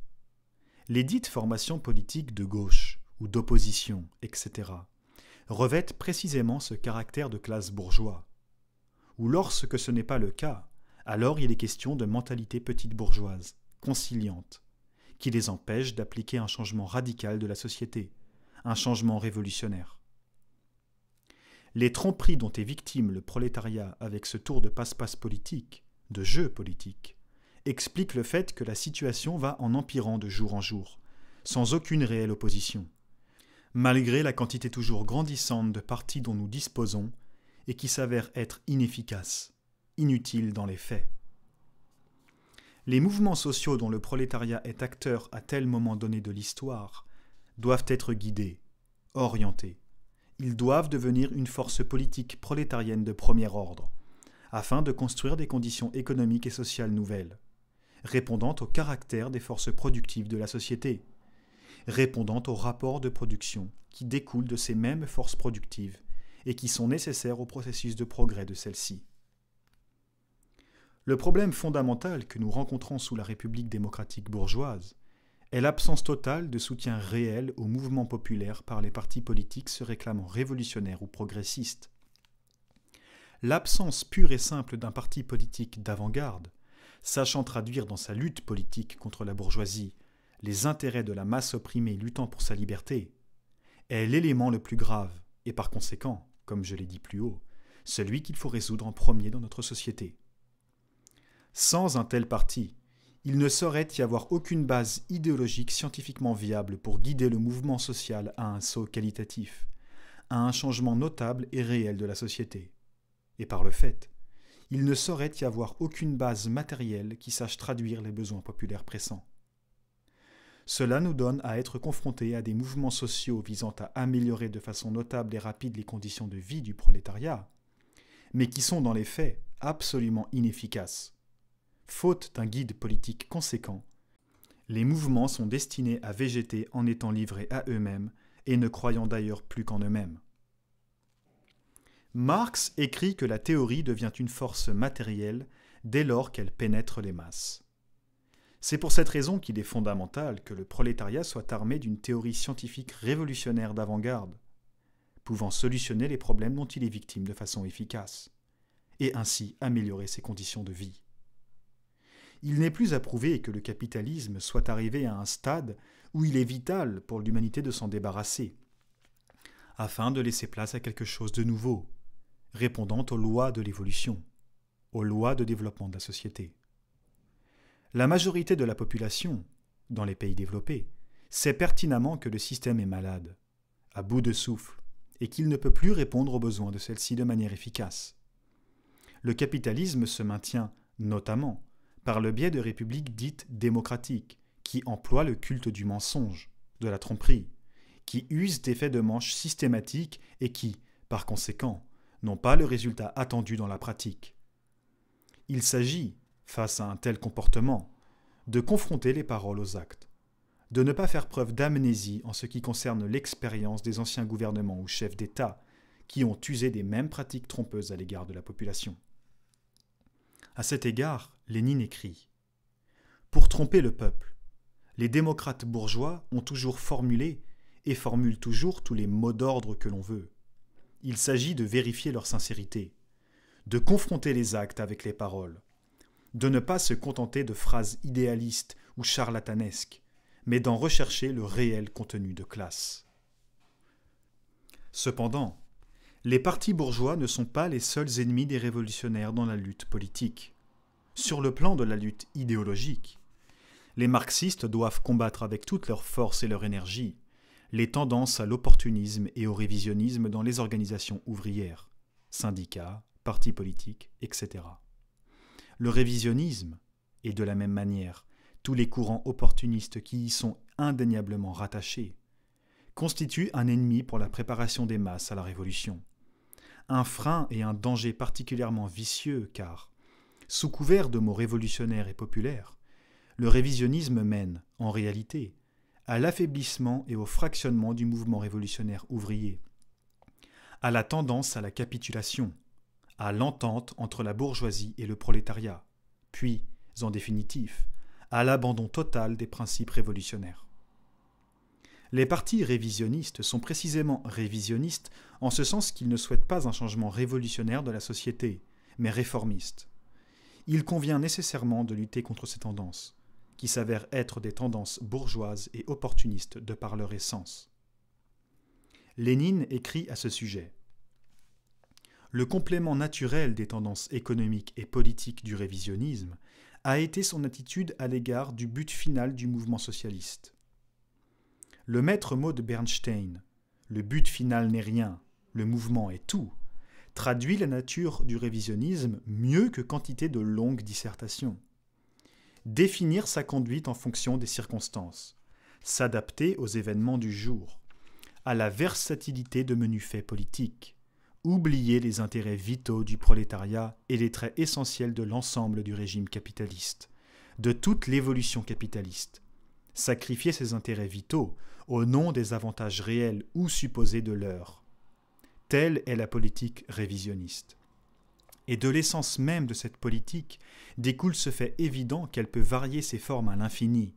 Les dites formations politiques de gauche ou d'opposition, etc., revêtent précisément ce caractère de classe bourgeois. Ou lorsque ce n'est pas le cas, alors il est question de mentalité petite bourgeoise, conciliante, qui les empêche d'appliquer un changement radical de la société, un changement révolutionnaire. Les tromperies dont est victime le prolétariat avec ce tour de passe-passe politique, de jeu politique, expliquent le fait que la situation va en empirant de jour en jour, sans aucune réelle opposition, malgré la quantité toujours grandissante de partis dont nous disposons et qui s'avèrent être inefficaces, inutiles dans les faits. Les mouvements sociaux dont le prolétariat est acteur à tel moment donné de l'histoire doivent être guidés, orientés. Ils doivent devenir une force politique prolétarienne de premier ordre, afin de construire des conditions économiques et sociales nouvelles, répondant au caractère des forces productives de la société, répondant aux rapports de production qui découlent de ces mêmes forces productives et qui sont nécessaires au processus de progrès de celles-ci. Le problème fondamental que nous rencontrons sous la République démocratique bourgeoise est l'absence totale de soutien réel au mouvement populaire par les partis politiques se réclamant révolutionnaires ou progressistes. L'absence pure et simple d'un parti politique d'avant-garde, sachant traduire dans sa lutte politique contre la bourgeoisie les intérêts de la masse opprimée luttant pour sa liberté, est l'élément le plus grave et par conséquent, comme je l'ai dit plus haut, celui qu'il faut résoudre en premier dans notre société. Sans un tel parti, il ne saurait y avoir aucune base idéologique scientifiquement viable pour guider le mouvement social à un saut qualitatif, à un changement notable et réel de la société. Et par le fait, il ne saurait y avoir aucune base matérielle qui sache traduire les besoins populaires pressants. Cela nous donne à être confrontés à des mouvements sociaux visant à améliorer de façon notable et rapide les conditions de vie du prolétariat, mais qui sont dans les faits absolument inefficaces. Faute d'un guide politique conséquent, les mouvements sont destinés à végéter en étant livrés à eux-mêmes et ne croyant d'ailleurs plus qu'en eux-mêmes. Marx écrit que la théorie devient une force matérielle dès lors qu'elle pénètre les masses. C'est pour cette raison qu'il est fondamental que le prolétariat soit armé d'une théorie scientifique révolutionnaire d'avant-garde, pouvant solutionner les problèmes dont il est victime de façon efficace, et ainsi améliorer ses conditions de vie. Il n'est plus à prouver que le capitalisme soit arrivé à un stade où il est vital pour l'humanité de s'en débarrasser, afin de laisser place à quelque chose de nouveau, répondant aux lois de l'évolution, aux lois de développement de la société. La majorité de la population, dans les pays développés, sait pertinemment que le système est malade, à bout de souffle, et qu'il ne peut plus répondre aux besoins de celle-ci de manière efficace. Le capitalisme se maintient, notamment, par le biais de républiques dites démocratiques, qui emploient le culte du mensonge, de la tromperie, qui usent d'effets de manche systématiques et qui, par conséquent, n'ont pas le résultat attendu dans la pratique. Il s'agit, face à un tel comportement, de confronter les paroles aux actes, de ne pas faire preuve d'amnésie en ce qui concerne l'expérience des anciens gouvernements ou chefs d'État qui ont usé des mêmes pratiques trompeuses à l'égard de la population. À cet égard, Lénine écrit « Pour tromper le peuple, les démocrates bourgeois ont toujours formulé et formulent toujours tous les mots d'ordre que l'on veut. Il s'agit de vérifier leur sincérité, de confronter les actes avec les paroles, de ne pas se contenter de phrases idéalistes ou charlatanesques, mais d'en rechercher le réel contenu de classe. » Cependant, les partis bourgeois ne sont pas les seuls ennemis des révolutionnaires dans la lutte politique. Sur le plan de la lutte idéologique, les marxistes doivent combattre avec toute leur force et leur énergie les tendances à l'opportunisme et au révisionnisme dans les organisations ouvrières, syndicats, partis politiques, etc. Le révisionnisme, et de la même manière tous les courants opportunistes qui y sont indéniablement rattachés, constituent un ennemi pour la préparation des masses à la révolution. Un frein et un danger particulièrement vicieux car, sous couvert de mots révolutionnaires et populaires, le révisionnisme mène, en réalité, à l'affaiblissement et au fractionnement du mouvement révolutionnaire ouvrier, à la tendance à la capitulation, à l'entente entre la bourgeoisie et le prolétariat, puis, en définitive, à l'abandon total des principes révolutionnaires. Les partis révisionnistes sont précisément révisionnistes en ce sens qu'ils ne souhaitent pas un changement révolutionnaire de la société, mais réformiste. Il convient nécessairement de lutter contre ces tendances, qui s'avèrent être des tendances bourgeoises et opportunistes de par leur essence. Lénine écrit à ce sujet : le complément naturel des tendances économiques et politiques du révisionnisme a été son attitude à l'égard du but final du mouvement socialiste. Le maître mot de Bernstein, « le but final n'est rien, le mouvement est tout », traduit la nature du révisionnisme mieux que quantité de longues dissertations. Définir sa conduite en fonction des circonstances, s'adapter aux événements du jour, à la versatilité de menus faits politiques, oublier les intérêts vitaux du prolétariat et les traits essentiels de l'ensemble du régime capitaliste, de toute l'évolution capitaliste, sacrifier ses intérêts vitaux au nom des avantages réels ou supposés de l'heure. Telle est la politique révisionniste. Et de l'essence même de cette politique découle ce fait évident qu'elle peut varier ses formes à l'infini,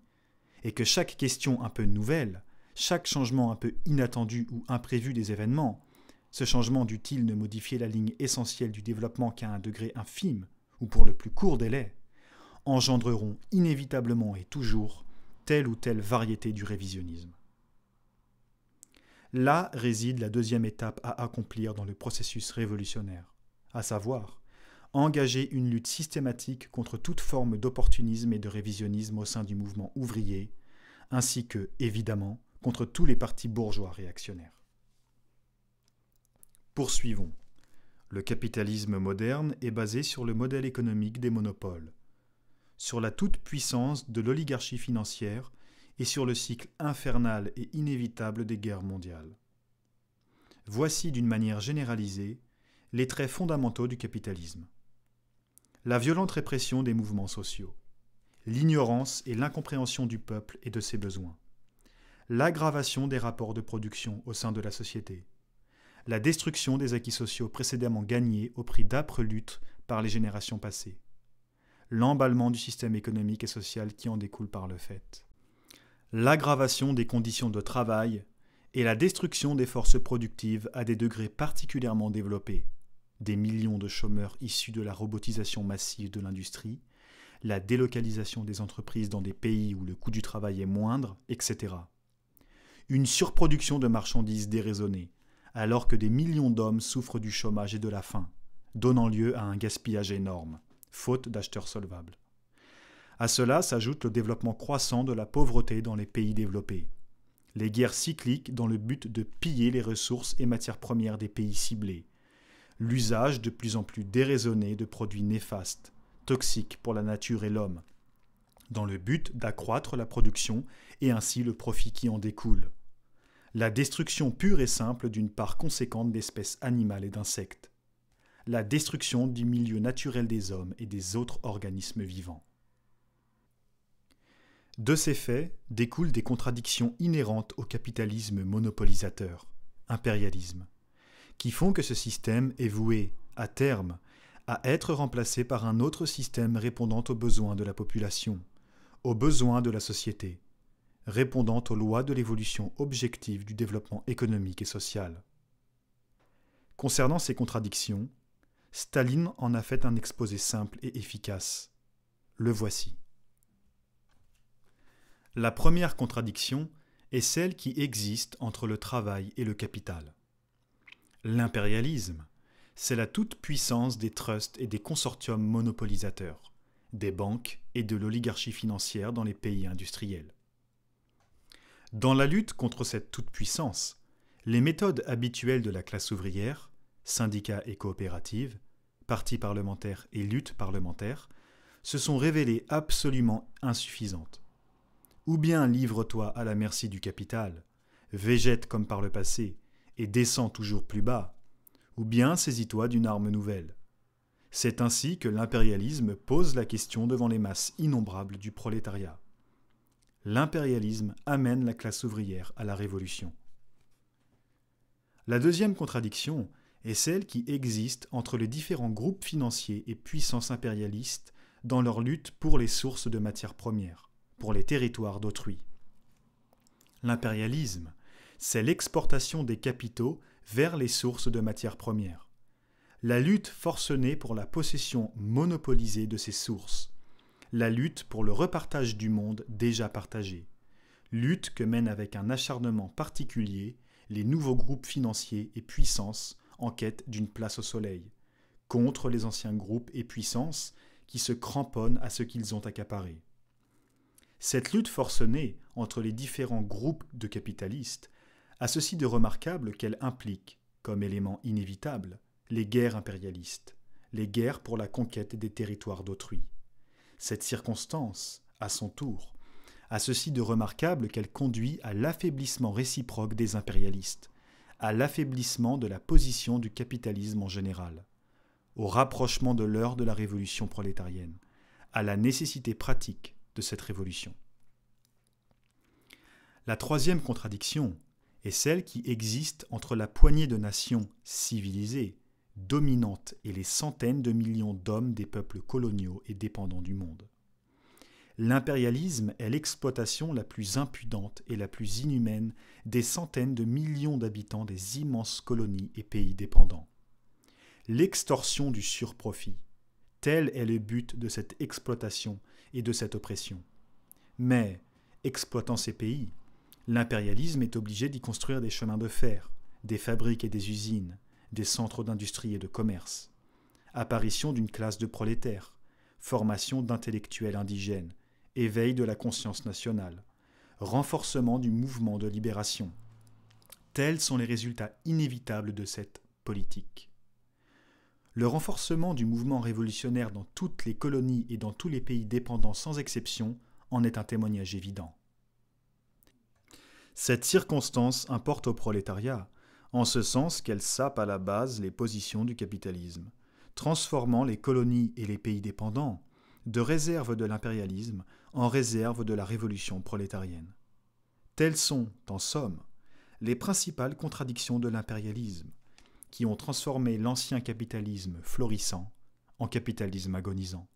et que chaque question un peu nouvelle, chaque changement un peu inattendu ou imprévu des événements, ce changement dût-il ne modifier la ligne essentielle du développement qu'à un degré infime, ou pour le plus court délai, engendreront inévitablement et toujours telle ou telle variété du révisionnisme. Là réside la deuxième étape à accomplir dans le processus révolutionnaire, à savoir engager une lutte systématique contre toute forme d'opportunisme et de révisionnisme au sein du mouvement ouvrier, ainsi que, évidemment, contre tous les partis bourgeois réactionnaires. Poursuivons. Le capitalisme moderne est basé sur le modèle économique des monopoles, sur la toute-puissance de l'oligarchie financière et sur le cycle infernal et inévitable des guerres mondiales. Voici d'une manière généralisée les traits fondamentaux du capitalisme. La violente répression des mouvements sociaux, l'ignorance et l'incompréhension du peuple et de ses besoins, l'aggravation des rapports de production au sein de la société, la destruction des acquis sociaux précédemment gagnés au prix d'âpres luttes par les générations passées, l'emballement du système économique et social qui en découle par le fait, l'aggravation des conditions de travail et la destruction des forces productives à des degrés particulièrement développés, des millions de chômeurs issus de la robotisation massive de l'industrie, la délocalisation des entreprises dans des pays où le coût du travail est moindre, etc. Une surproduction de marchandises déraisonnée, alors que des millions d'hommes souffrent du chômage et de la faim, donnant lieu à un gaspillage énorme, faute d'acheteurs solvables. À cela s'ajoute le développement croissant de la pauvreté dans les pays développés, les guerres cycliques dans le but de piller les ressources et matières premières des pays ciblés, l'usage de plus en plus déraisonné de produits néfastes, toxiques pour la nature et l'homme, dans le but d'accroître la production et ainsi le profit qui en découle, la destruction pure et simple d'une part conséquente d'espèces animales et d'insectes, la destruction du milieu naturel des hommes et des autres organismes vivants. De ces faits découlent des contradictions inhérentes au capitalisme monopolisateur, impérialisme, qui font que ce système est voué, à terme, à être remplacé par un autre système répondant aux besoins de la population, aux besoins de la société, répondant aux lois de l'évolution objective du développement économique et social. Concernant ces contradictions, Staline en a fait un exposé simple et efficace. Le voici. La première contradiction est celle qui existe entre le travail et le capital. L'impérialisme, c'est la toute-puissance des trusts et des consortiums monopolisateurs, des banques et de l'oligarchie financière dans les pays industriels. Dans la lutte contre cette toute-puissance, les méthodes habituelles de la classe ouvrière, syndicats et coopératives, partis parlementaires et luttes parlementaires, se sont révélées absolument insuffisantes. Ou bien livre-toi à la merci du capital, végète comme par le passé et descends toujours plus bas, ou bien saisis-toi d'une arme nouvelle. C'est ainsi que l'impérialisme pose la question devant les masses innombrables du prolétariat. L'impérialisme amène la classe ouvrière à la révolution. La deuxième contradiction est celle qui existe entre les différents groupes financiers et puissances impérialistes dans leur lutte pour les sources de matières premières, pour les territoires d'autrui. L'impérialisme, c'est l'exportation des capitaux vers les sources de matières premières. La lutte forcenée pour la possession monopolisée de ces sources. La lutte pour le repartage du monde déjà partagé. Lutte que mènent avec un acharnement particulier les nouveaux groupes financiers et puissances en quête d'une place au soleil, contre les anciens groupes et puissances qui se cramponnent à ce qu'ils ont accaparé. Cette lutte forcenée entre les différents groupes de capitalistes a ceci de remarquable qu'elle implique, comme élément inévitable, les guerres impérialistes, les guerres pour la conquête des territoires d'autrui. Cette circonstance, à son tour, a ceci de remarquable qu'elle conduit à l'affaiblissement réciproque des impérialistes, à l'affaiblissement de la position du capitalisme en général, au rapprochement de l'heure de la révolution prolétarienne, à la nécessité pratique de cette révolution. La troisième contradiction est celle qui existe entre la poignée de nations civilisées, dominantes et les centaines de millions d'hommes des peuples coloniaux et dépendants du monde. L'impérialisme est l'exploitation la plus impudente et la plus inhumaine des centaines de millions d'habitants des immenses colonies et pays dépendants. L'extorsion du surprofit, tel est le but de cette exploitation et de cette oppression. Mais, exploitant ces pays, l'impérialisme est obligé d'y construire des chemins de fer, des fabriques et des usines, des centres d'industrie et de commerce. Apparition d'une classe de prolétaires, formation d'intellectuels indigènes, éveil de la conscience nationale, renforcement du mouvement de libération. Tels sont les résultats inévitables de cette politique. Le renforcement du mouvement révolutionnaire dans toutes les colonies et dans tous les pays dépendants sans exception en est un témoignage évident. Cette circonstance importe au prolétariat, en ce sens qu'elle sape à la base les positions du capitalisme, transformant les colonies et les pays dépendants de réserve de l'impérialisme en réserve de la révolution prolétarienne. Telles sont, en somme, les principales contradictions de l'impérialisme, qui ont transformé l'ancien capitalisme florissant en capitalisme agonisant.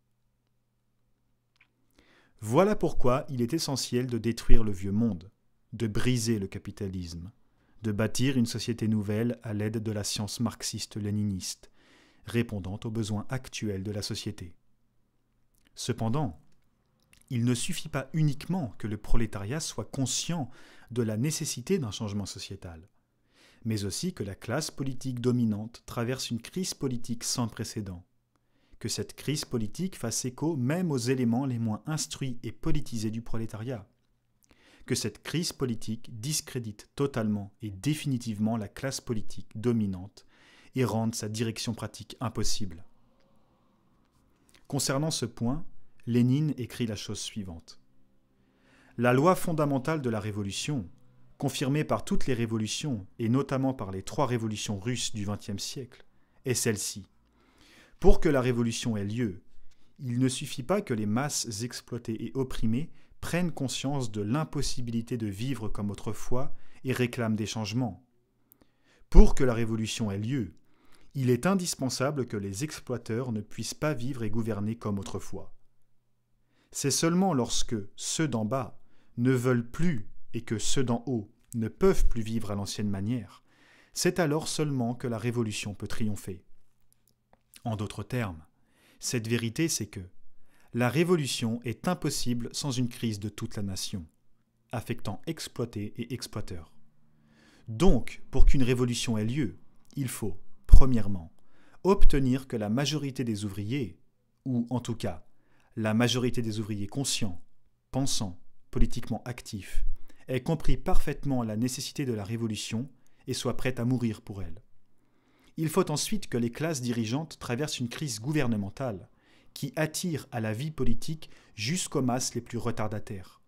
Voilà pourquoi il est essentiel de détruire le vieux monde, de briser le capitalisme, de bâtir une société nouvelle à l'aide de la science marxiste-léniniste, répondant aux besoins actuels de la société. Cependant, il ne suffit pas uniquement que le prolétariat soit conscient de la nécessité d'un changement sociétal, mais aussi que la classe politique dominante traverse une crise politique sans précédent, que cette crise politique fasse écho même aux éléments les moins instruits et politisés du prolétariat, que cette crise politique discrédite totalement et définitivement la classe politique dominante et rende sa direction pratique impossible. Concernant ce point, Lénine écrit la chose suivante. La loi fondamentale de la révolution, confirmée par toutes les révolutions et notamment par les 3 révolutions russes du XXe siècle, est celle-ci. Pour que la révolution ait lieu, il ne suffit pas que les masses exploitées et opprimées prennent conscience de l'impossibilité de vivre comme autrefois et réclament des changements. Pour que la révolution ait lieu, il est indispensable que les exploiteurs ne puissent pas vivre et gouverner comme autrefois. C'est seulement lorsque ceux d'en bas ne veulent plus et que ceux d'en haut ne peuvent plus vivre à l'ancienne manière, c'est alors seulement que la révolution peut triompher. En d'autres termes, cette vérité c'est que la révolution est impossible sans une crise de toute la nation, affectant exploités et exploiteurs. Donc, pour qu'une révolution ait lieu, il faut, premièrement, obtenir que la majorité des ouvriers, ou en tout cas, la majorité des ouvriers conscients, pensants, politiquement actifs, ait compris parfaitement la nécessité de la révolution et soit prête à mourir pour elle. Il faut ensuite que les classes dirigeantes traversent une crise gouvernementale qui attire à la vie politique jusqu'aux masses les plus retardataires.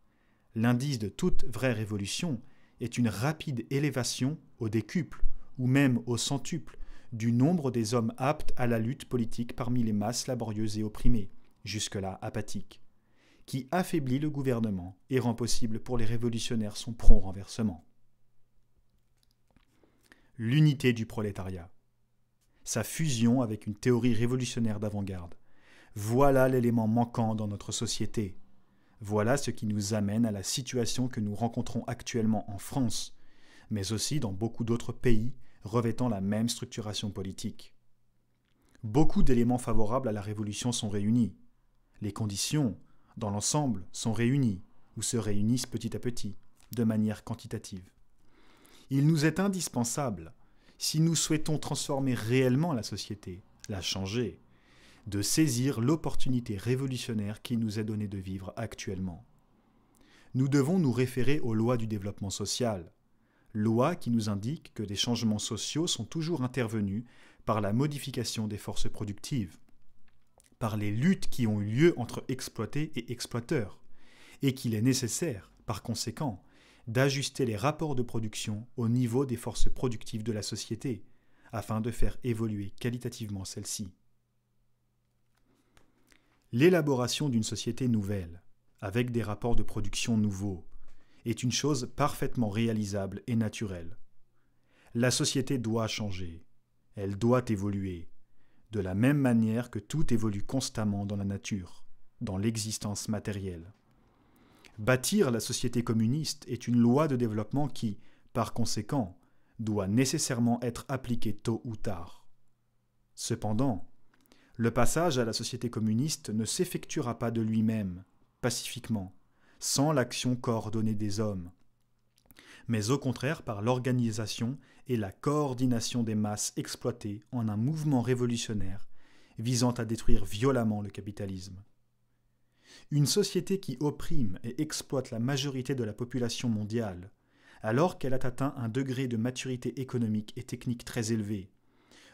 L'indice de toute vraie révolution est une rapide élévation au décuple, ou même au centuple, du nombre des hommes aptes à la lutte politique parmi les masses laborieuses et opprimées, jusque-là apathiques, qui affaiblit le gouvernement et rend possible pour les révolutionnaires son prompt renversement. L'unité du prolétariat. Sa fusion avec une théorie révolutionnaire d'avant-garde. Voilà l'élément manquant dans notre société. Voilà ce qui nous amène à la situation que nous rencontrons actuellement en France, mais aussi dans beaucoup d'autres pays revêtant la même structuration politique. Beaucoup d'éléments favorables à la révolution sont réunis. Les conditions, dans l'ensemble, sont réunies, ou se réunissent petit à petit, de manière quantitative. Il nous est indispensable, si nous souhaitons transformer réellement la société, la changer, de saisir l'opportunité révolutionnaire qui nous est donnée de vivre actuellement. Nous devons nous référer aux lois du développement social, lois qui nous indiquent que des changements sociaux sont toujours intervenus par la modification des forces productives, par les luttes qui ont eu lieu entre exploités et exploiteurs, et qu'il est nécessaire, par conséquent, d'ajuster les rapports de production au niveau des forces productives de la société, afin de faire évoluer qualitativement celle-ci. L'élaboration d'une société nouvelle, avec des rapports de production nouveaux, est une chose parfaitement réalisable et naturelle. La société doit changer, elle doit évoluer, de la même manière que tout évolue constamment dans la nature, dans l'existence matérielle. Bâtir la société communiste est une loi de développement qui, par conséquent, doit nécessairement être appliquée tôt ou tard. Cependant, le passage à la société communiste ne s'effectuera pas de lui-même, pacifiquement, sans l'action coordonnée des hommes, mais au contraire par l'organisation et la coordination des masses exploitées en un mouvement révolutionnaire visant à détruire violemment le capitalisme. Une société qui opprime et exploite la majorité de la population mondiale, alors qu'elle a atteint un degré de maturité économique et technique très élevé,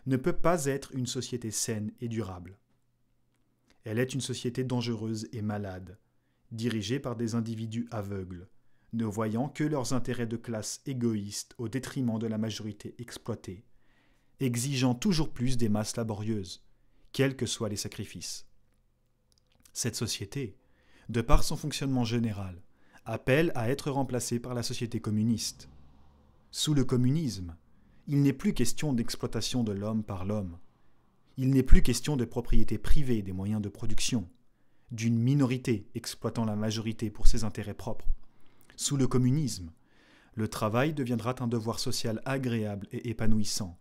ne peut pas être une société saine et durable. Elle est une société dangereuse et malade, dirigée par des individus aveugles, ne voyant que leurs intérêts de classe égoïstes au détriment de la majorité exploitée, exigeant toujours plus des masses laborieuses, quels que soient les sacrifices. Cette société, de par son fonctionnement général, appelle à être remplacée par la société communiste. Sous le communisme, il n'est plus question d'exploitation de l'homme par l'homme. Il n'est plus question de propriété privée des moyens de production, d'une minorité exploitant la majorité pour ses intérêts propres. Sous le communisme, le travail deviendra un devoir social agréable et épanouissant,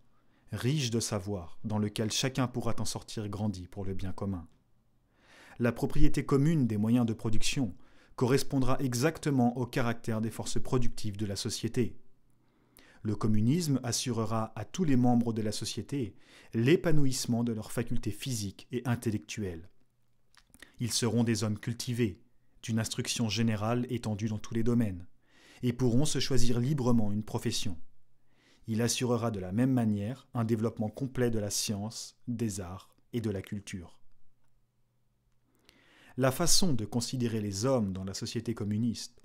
riche de savoir, dans lequel chacun pourra en sortir grandi pour le bien commun. La propriété commune des moyens de production correspondra exactement au caractère des forces productives de la société. Le communisme assurera à tous les membres de la société l'épanouissement de leurs facultés physiques et intellectuelles. Ils seront des hommes cultivés, d'une instruction générale étendue dans tous les domaines, et pourront se choisir librement une profession. Il assurera de la même manière un développement complet de la science, des arts et de la culture. La façon de considérer les hommes dans la société communiste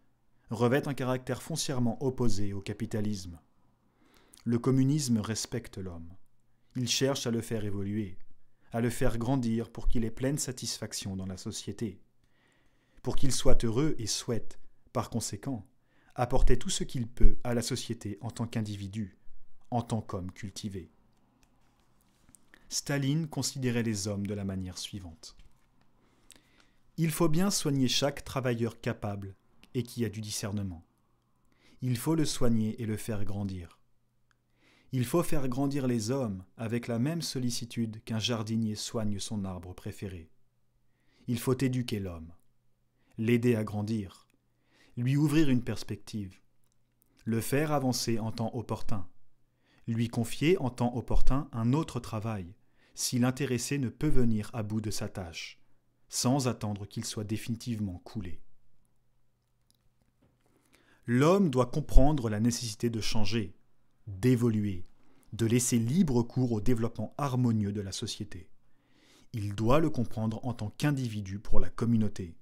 revêt un caractère foncièrement opposé au capitalisme. Le communisme respecte l'homme. Il cherche à le faire évoluer, à le faire grandir pour qu'il ait pleine satisfaction dans la société, pour qu'il soit heureux et souhaite, par conséquent, apporter tout ce qu'il peut à la société en tant qu'individu, en tant qu'homme cultivé. Staline considérait les hommes de la manière suivante. Il faut bien soigner chaque travailleur capable et qui a du discernement. Il faut le soigner et le faire grandir. Il faut faire grandir les hommes avec la même sollicitude qu'un jardinier soigne son arbre préféré. Il faut éduquer l'homme, l'aider à grandir, lui ouvrir une perspective, le faire avancer en temps opportun, lui confier en temps opportun un autre travail, si l'intéressé ne peut venir à bout de sa tâche, sans attendre qu'il soit définitivement coulé. L'homme doit comprendre la nécessité de changer, d'évoluer, de laisser libre cours au développement harmonieux de la société. Il doit le comprendre en tant qu'individu pour la communauté.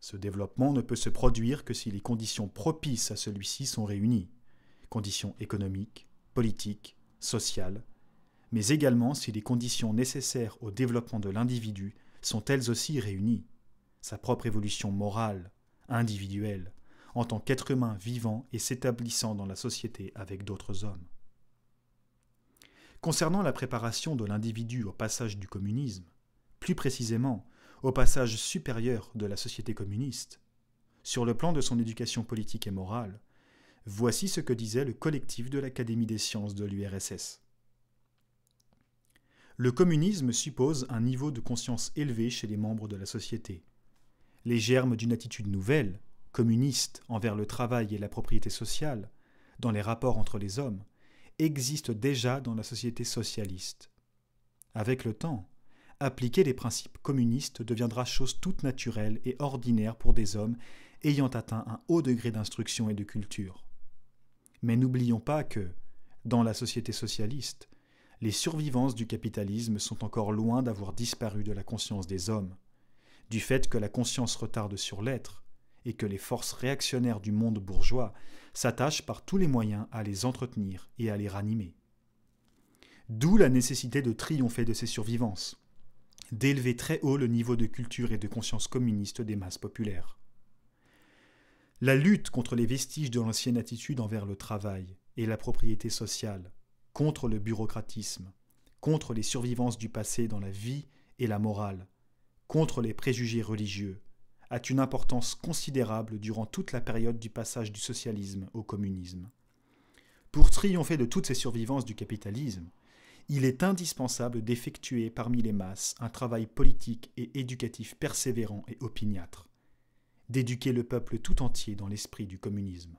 Ce développement ne peut se produire que si les conditions propices à celui-ci sont réunies, conditions économiques, politiques, sociales, mais également si les conditions nécessaires au développement de l'individu sont elles aussi réunies, sa propre évolution morale, individuelle, en tant qu'être humain vivant et s'établissant dans la société avec d'autres hommes. Concernant la préparation de l'individu au passage du communisme, plus précisément au passage supérieur de la société communiste, sur le plan de son éducation politique et morale, voici ce que disait le collectif de l'Académie des sciences de l'URSS. Le communisme suppose un niveau de conscience élevé chez les membres de la société. Les germes d'une attitude nouvelle, communiste envers le travail et la propriété sociale, dans les rapports entre les hommes, existent déjà dans la société socialiste. Avec le temps, appliquer les principes communistes deviendra chose toute naturelle et ordinaire pour des hommes ayant atteint un haut degré d'instruction et de culture. Mais n'oublions pas que, dans la société socialiste, les survivances du capitalisme sont encore loin d'avoir disparu de la conscience des hommes, du fait que la conscience retarde sur l'être et que les forces réactionnaires du monde bourgeois s'attachent par tous les moyens à les entretenir et à les ranimer. D'où la nécessité de triompher de ces survivances, d'élever très haut le niveau de culture et de conscience communiste des masses populaires. La lutte contre les vestiges de l'ancienne attitude envers le travail et la propriété sociale, contre le bureaucratisme, contre les survivances du passé dans la vie et la morale, contre les préjugés religieux, a une importance considérable durant toute la période du passage du socialisme au communisme. Pour triompher de toutes ces survivances du capitalisme, il est indispensable d'effectuer parmi les masses un travail politique et éducatif persévérant et opiniâtre, d'éduquer le peuple tout entier dans l'esprit du communisme.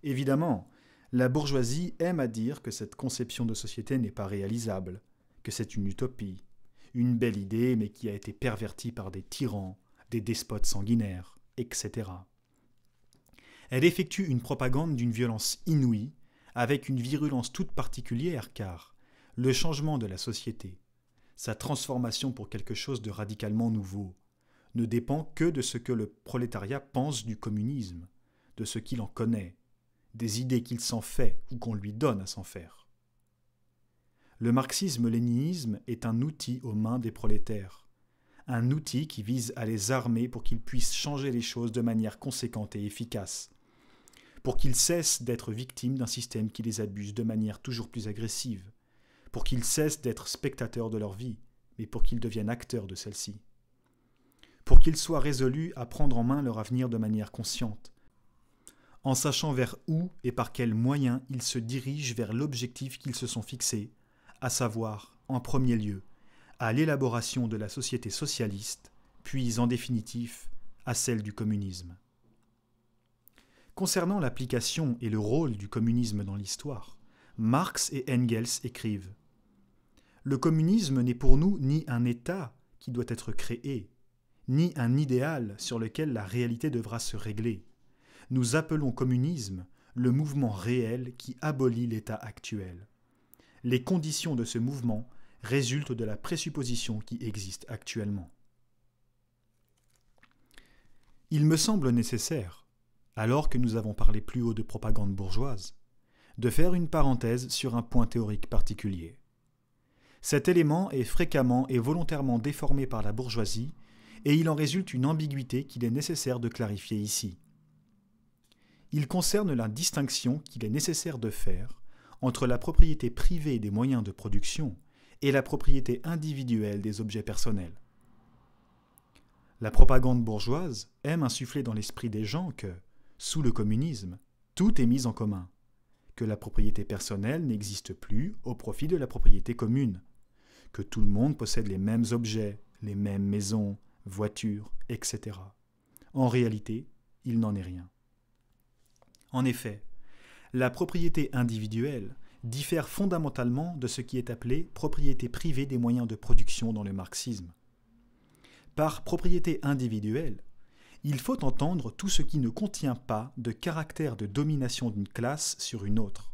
Évidemment, la bourgeoisie aime à dire que cette conception de société n'est pas réalisable, que c'est une utopie, une belle idée mais qui a été pervertie par des tyrans, des despotes sanguinaires, etc. Elle effectue une propagande d'une violence inouïe, avec une virulence toute particulière car le changement de la société, sa transformation pour quelque chose de radicalement nouveau, ne dépend que de ce que le prolétariat pense du communisme, de ce qu'il en connaît, des idées qu'il s'en fait ou qu'on lui donne à s'en faire. Le marxisme-léninisme est un outil aux mains des prolétaires, un outil qui vise à les armer pour qu'ils puissent changer les choses de manière conséquente et efficace, pour qu'ils cessent d'être victimes d'un système qui les abuse de manière toujours plus agressive, pour qu'ils cessent d'être spectateurs de leur vie, mais pour qu'ils deviennent acteurs de celle-ci, pour qu'ils soient résolus à prendre en main leur avenir de manière consciente, en sachant vers où et par quels moyens ils se dirigent vers l'objectif qu'ils se sont fixés, à savoir, en premier lieu, à l'élaboration de la société socialiste, puis en définitive, à celle du communisme. Concernant l'application et le rôle du communisme dans l'histoire, Marx et Engels écrivent « Le communisme n'est pour nous ni un État qui doit être créé, ni un idéal sur lequel la réalité devra se régler. Nous appelons communisme le mouvement réel qui abolit l'État actuel. Les conditions de ce mouvement résultent de la présupposition qui existe actuellement. » Il me semble nécessaire, alors que nous avons parlé plus haut de propagande bourgeoise, de faire une parenthèse sur un point théorique particulier. Cet élément est fréquemment et volontairement déformé par la bourgeoisie et il en résulte une ambiguïté qu'il est nécessaire de clarifier ici. Il concerne la distinction qu'il est nécessaire de faire entre la propriété privée des moyens de production et la propriété individuelle des objets personnels. La propagande bourgeoise aime insuffler dans l'esprit des gens que, sous le communisme, tout est mis en commun, que la propriété personnelle n'existe plus au profit de la propriété commune, que tout le monde possède les mêmes objets, les mêmes maisons, voitures, etc. En réalité, il n'en est rien. En effet, la propriété individuelle diffère fondamentalement de ce qui est appelé propriété privée des moyens de production dans le marxisme. Par propriété individuelle, il faut entendre tout ce qui ne contient pas de caractère de domination d'une classe sur une autre,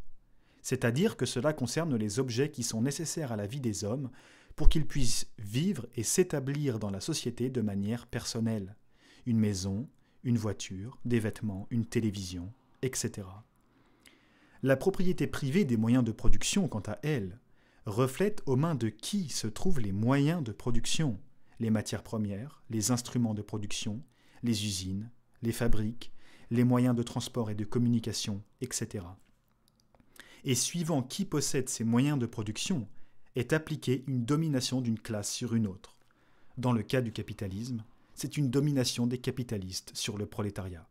c'est-à-dire que cela concerne les objets qui sont nécessaires à la vie des hommes pour qu'ils puissent vivre et s'établir dans la société de manière personnelle, une maison, une voiture, des vêtements, une télévision, etc. La propriété privée des moyens de production, quant à elle, reflète aux mains de qui se trouvent les moyens de production, les matières premières, les instruments de production, les usines, les fabriques, les moyens de transport et de communication, etc. Et suivant qui possède ces moyens de production, est appliquée une domination d'une classe sur une autre. Dans le cas du capitalisme, c'est une domination des capitalistes sur le prolétariat.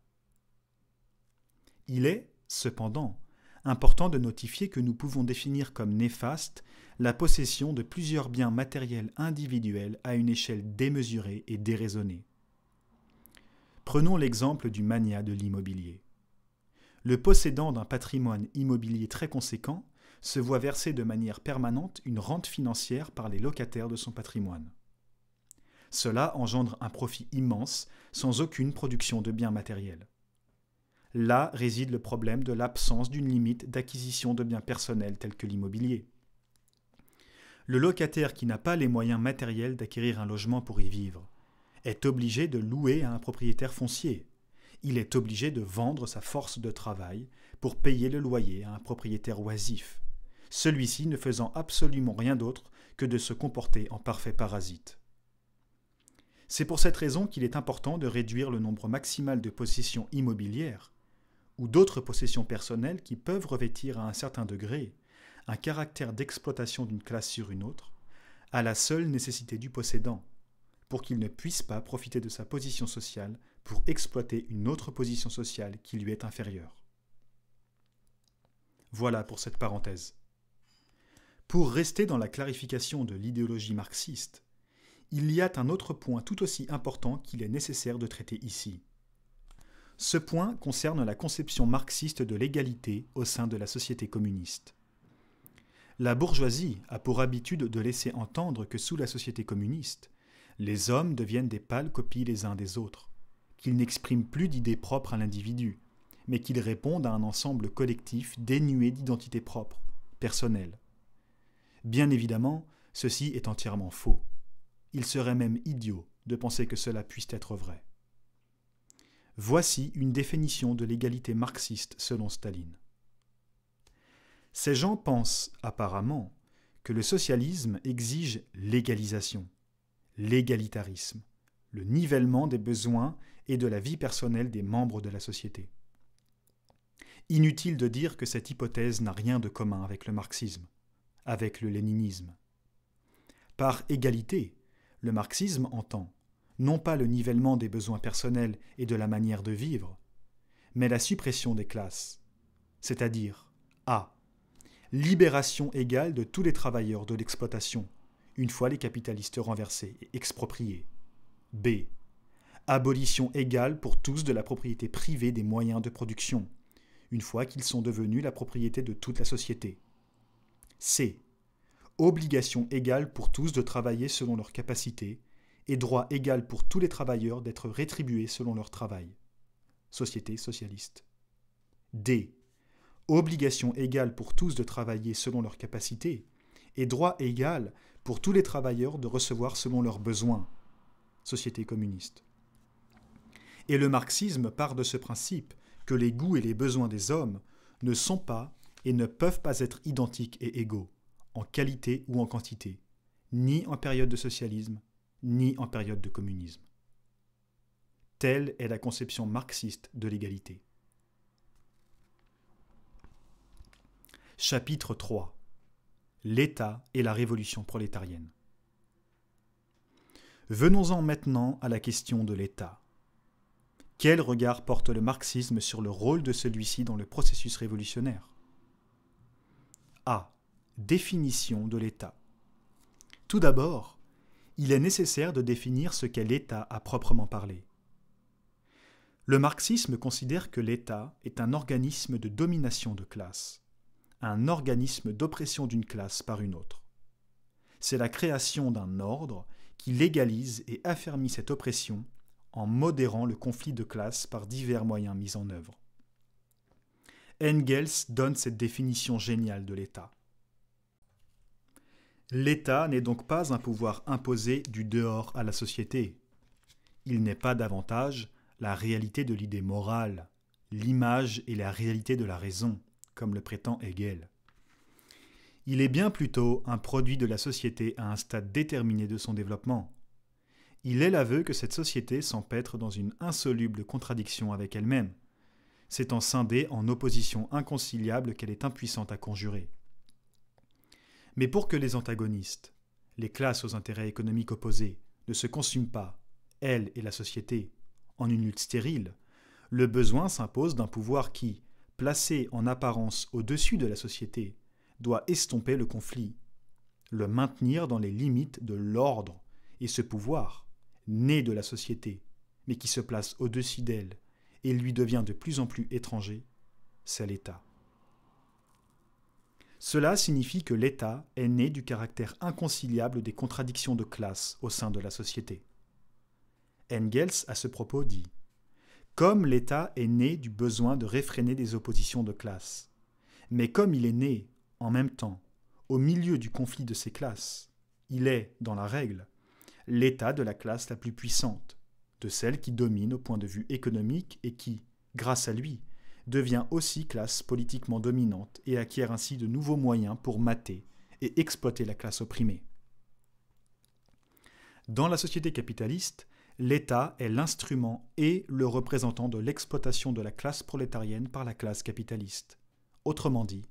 Il est, cependant, important de notifier que nous pouvons définir comme néfaste la possession de plusieurs biens matériels individuels à une échelle démesurée et déraisonnée. Prenons l'exemple du magnat de l'immobilier. Le possédant d'un patrimoine immobilier très conséquent se voit verser de manière permanente une rente financière par les locataires de son patrimoine. Cela engendre un profit immense sans aucune production de biens matériels. Là réside le problème de l'absence d'une limite d'acquisition de biens personnels tels que l'immobilier. Le locataire qui n'a pas les moyens matériels d'acquérir un logement pour y vivre est obligé de louer à un propriétaire foncier. Il est obligé de vendre sa force de travail pour payer le loyer à un propriétaire oisif, celui-ci ne faisant absolument rien d'autre que de se comporter en parfait parasite. C'est pour cette raison qu'il est important de réduire le nombre maximal de possessions immobilières ou d'autres possessions personnelles qui peuvent revêtir à un certain degré un caractère d'exploitation d'une classe sur une autre, à la seule nécessité du possédant, pour qu'il ne puisse pas profiter de sa position sociale pour exploiter une autre position sociale qui lui est inférieure. Voilà pour cette parenthèse. Pour rester dans la clarification de l'idéologie marxiste, il y a un autre point tout aussi important qu'il est nécessaire de traiter ici. Ce point concerne la conception marxiste de l'égalité au sein de la société communiste. La bourgeoisie a pour habitude de laisser entendre que sous la société communiste, les hommes deviennent des pâles copies les uns des autres, qu'ils n'expriment plus d'idées propres à l'individu, mais qu'ils répondent à un ensemble collectif dénué d'identité propre, personnelle. Bien évidemment, ceci est entièrement faux. Il serait même idiot de penser que cela puisse être vrai. Voici une définition de l'égalité marxiste selon Staline. Ces gens pensent, apparemment, que le socialisme exige l'égalisation, l'égalitarisme, le nivellement des besoins et de la vie personnelle des membres de la société. Inutile de dire que cette hypothèse n'a rien de commun avec le marxisme, avec le léninisme. Par égalité, le marxisme entend non pas le nivellement des besoins personnels et de la manière de vivre, mais la suppression des classes, c'est-à-dire a. Libération égale de tous les travailleurs de l'exploitation, une fois les capitalistes renversés et expropriés. B. Abolition égale pour tous de la propriété privée des moyens de production, une fois qu'ils sont devenus la propriété de toute la société. C. Obligation égale pour tous de travailler selon leurs capacités et droit égal pour tous les travailleurs d'être rétribués selon leur travail. Société socialiste. D. Obligation égale pour tous de travailler selon leurs capacités et droit égal pour tous les travailleurs de recevoir selon leurs besoins. Société communiste. Et le marxisme part de ce principe que les goûts et les besoins des hommes ne sont pas et ne peuvent pas être identiques et égaux, en qualité ou en quantité, ni en période de socialisme, ni en période de communisme. Telle est la conception marxiste de l'égalité. Chapitre 3. L'État et la révolution prolétarienne. Venons-en maintenant à la question de l'État. Quel regard porte le marxisme sur le rôle de celui-ci dans le processus révolutionnaire? A. Définition de l'État. Tout d'abord, il est nécessaire de définir ce qu'est l'État à proprement parler. Le marxisme considère que l'État est un organisme de domination de classe, un organisme d'oppression d'une classe par une autre. C'est la création d'un ordre qui légalise et affermit cette oppression en modérant le conflit de classe par divers moyens mis en œuvre. Engels donne cette définition géniale de l'État. L'État n'est donc pas un pouvoir imposé du dehors à la société. Il n'est pas davantage la réalité de l'idée morale, l'image et la réalité de la raison, comme le prétend Hegel. Il est bien plutôt un produit de la société à un stade déterminé de son développement. Il est l'aveu que cette société s'empêtre dans une insoluble contradiction avec elle-même, s'étant scindée en oppositions inconciliables qu'elle est impuissante à conjurer. Mais pour que les antagonistes, les classes aux intérêts économiques opposés, ne se consument pas, elle et la société, en une lutte stérile, le besoin s'impose d'un pouvoir qui, placé en apparence au-dessus de la société, doit estomper le conflit, le maintenir dans les limites de l'ordre, et ce pouvoir, né de la société, mais qui se place au-dessus d'elle et lui devient de plus en plus étranger, c'est l'État. Cela signifie que l'État est né du caractère inconciliable des contradictions de classe au sein de la société. Engels, à ce propos, dit « Comme l'État est né du besoin de réfréner des oppositions de classe, mais comme il est né, en même temps, au milieu du conflit de ces classes, il est, dans la règle, l'État de la classe la plus puissante, de celle qui domine au point de vue économique et qui, grâce à lui, devient aussi classe politiquement dominante et acquiert ainsi de nouveaux moyens pour mater et exploiter la classe opprimée. Dans la société capitaliste, l'État est l'instrument et le représentant de l'exploitation de la classe prolétarienne par la classe capitaliste, autrement dit,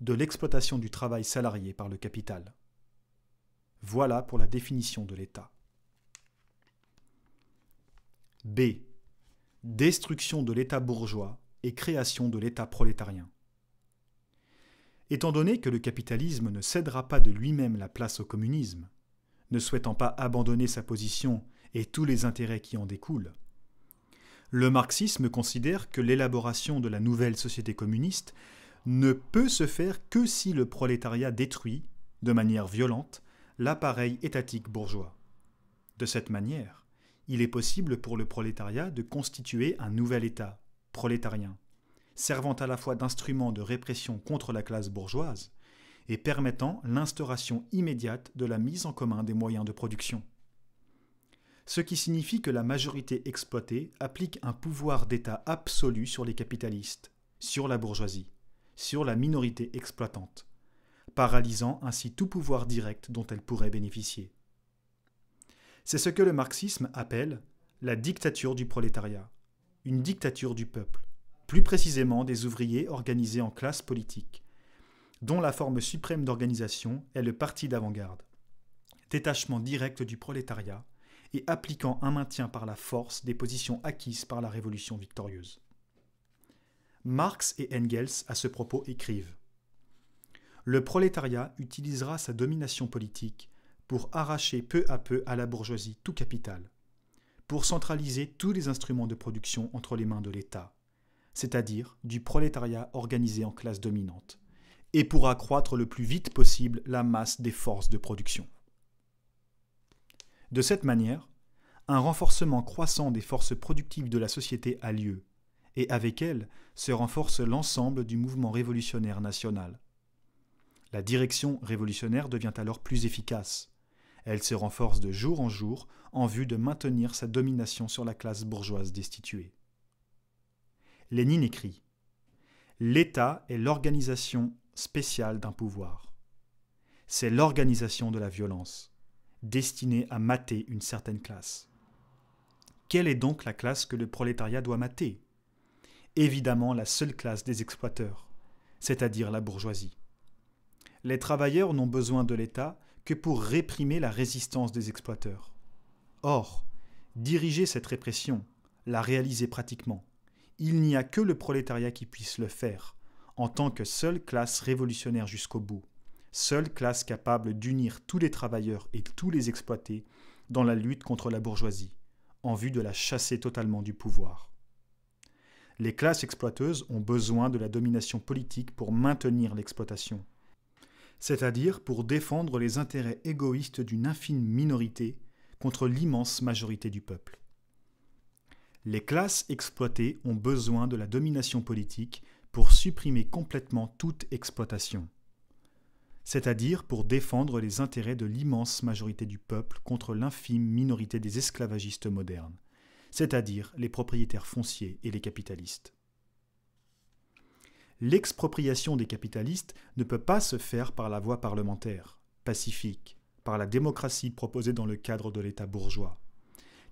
de l'exploitation du travail salarié par le capital. Voilà pour la définition de l'État. B. Destruction de l'État bourgeois et création de l'État prolétarien. Étant donné que le capitalisme ne cédera pas de lui-même la place au communisme, ne souhaitant pas abandonner sa position et tous les intérêts qui en découlent, le marxisme considère que l'élaboration de la nouvelle société communiste ne peut se faire que si le prolétariat détruit, de manière violente, l'appareil étatique bourgeois. De cette manière, il est possible pour le prolétariat de constituer un nouvel État, prolétarien, servant à la fois d'instrument de répression contre la classe bourgeoise et permettant l'instauration immédiate de la mise en commun des moyens de production. Ce qui signifie que la majorité exploitée applique un pouvoir d'État absolu sur les capitalistes, sur la bourgeoisie, sur la minorité exploitante, paralysant ainsi tout pouvoir direct dont elle pourrait bénéficier. C'est ce que le marxisme appelle la dictature du prolétariat, une dictature du peuple, plus précisément des ouvriers organisés en classes politiques, dont la forme suprême d'organisation est le parti d'avant-garde, détachement direct du prolétariat et appliquant un maintien par la force des positions acquises par la révolution victorieuse. Marx et Engels, à ce propos, écrivent « Le prolétariat utilisera sa domination politique pour arracher peu à peu à la bourgeoisie tout capital, pour centraliser tous les instruments de production entre les mains de l'État, c'est-à-dire du prolétariat organisé en classe dominante, et pour accroître le plus vite possible la masse des forces de production. » De cette manière, un renforcement croissant des forces productives de la société a lieu, et avec elles se renforce l'ensemble du mouvement révolutionnaire national. La direction révolutionnaire devient alors plus efficace. Elle se renforce de jour en jour en vue de maintenir sa domination sur la classe bourgeoise destituée. Lénine écrit « L'État est l'organisation spéciale d'un pouvoir. C'est l'organisation de la violence, destinée à mater une certaine classe. Quelle est donc la classe que le prolétariat doit mater ? Évidemment la seule classe des exploiteurs, c'est-à-dire la bourgeoisie. Les travailleurs n'ont besoin de l'État que pour réprimer la résistance des exploiteurs. Or, diriger cette répression, la réaliser pratiquement, il n'y a que le prolétariat qui puisse le faire, en tant que seule classe révolutionnaire jusqu'au bout, seule classe capable d'unir tous les travailleurs et tous les exploités dans la lutte contre la bourgeoisie, en vue de la chasser totalement du pouvoir. Les classes exploiteuses ont besoin de la domination politique pour maintenir l'exploitation, c'est-à-dire pour défendre les intérêts égoïstes d'une infime minorité contre l'immense majorité du peuple. Les classes exploitées ont besoin de la domination politique pour supprimer complètement toute exploitation, c'est-à-dire pour défendre les intérêts de l'immense majorité du peuple contre l'infime minorité des esclavagistes modernes, c'est-à-dire les propriétaires fonciers et les capitalistes. L'expropriation des capitalistes ne peut pas se faire par la voie parlementaire, pacifique, par la démocratie proposée dans le cadre de l'État bourgeois,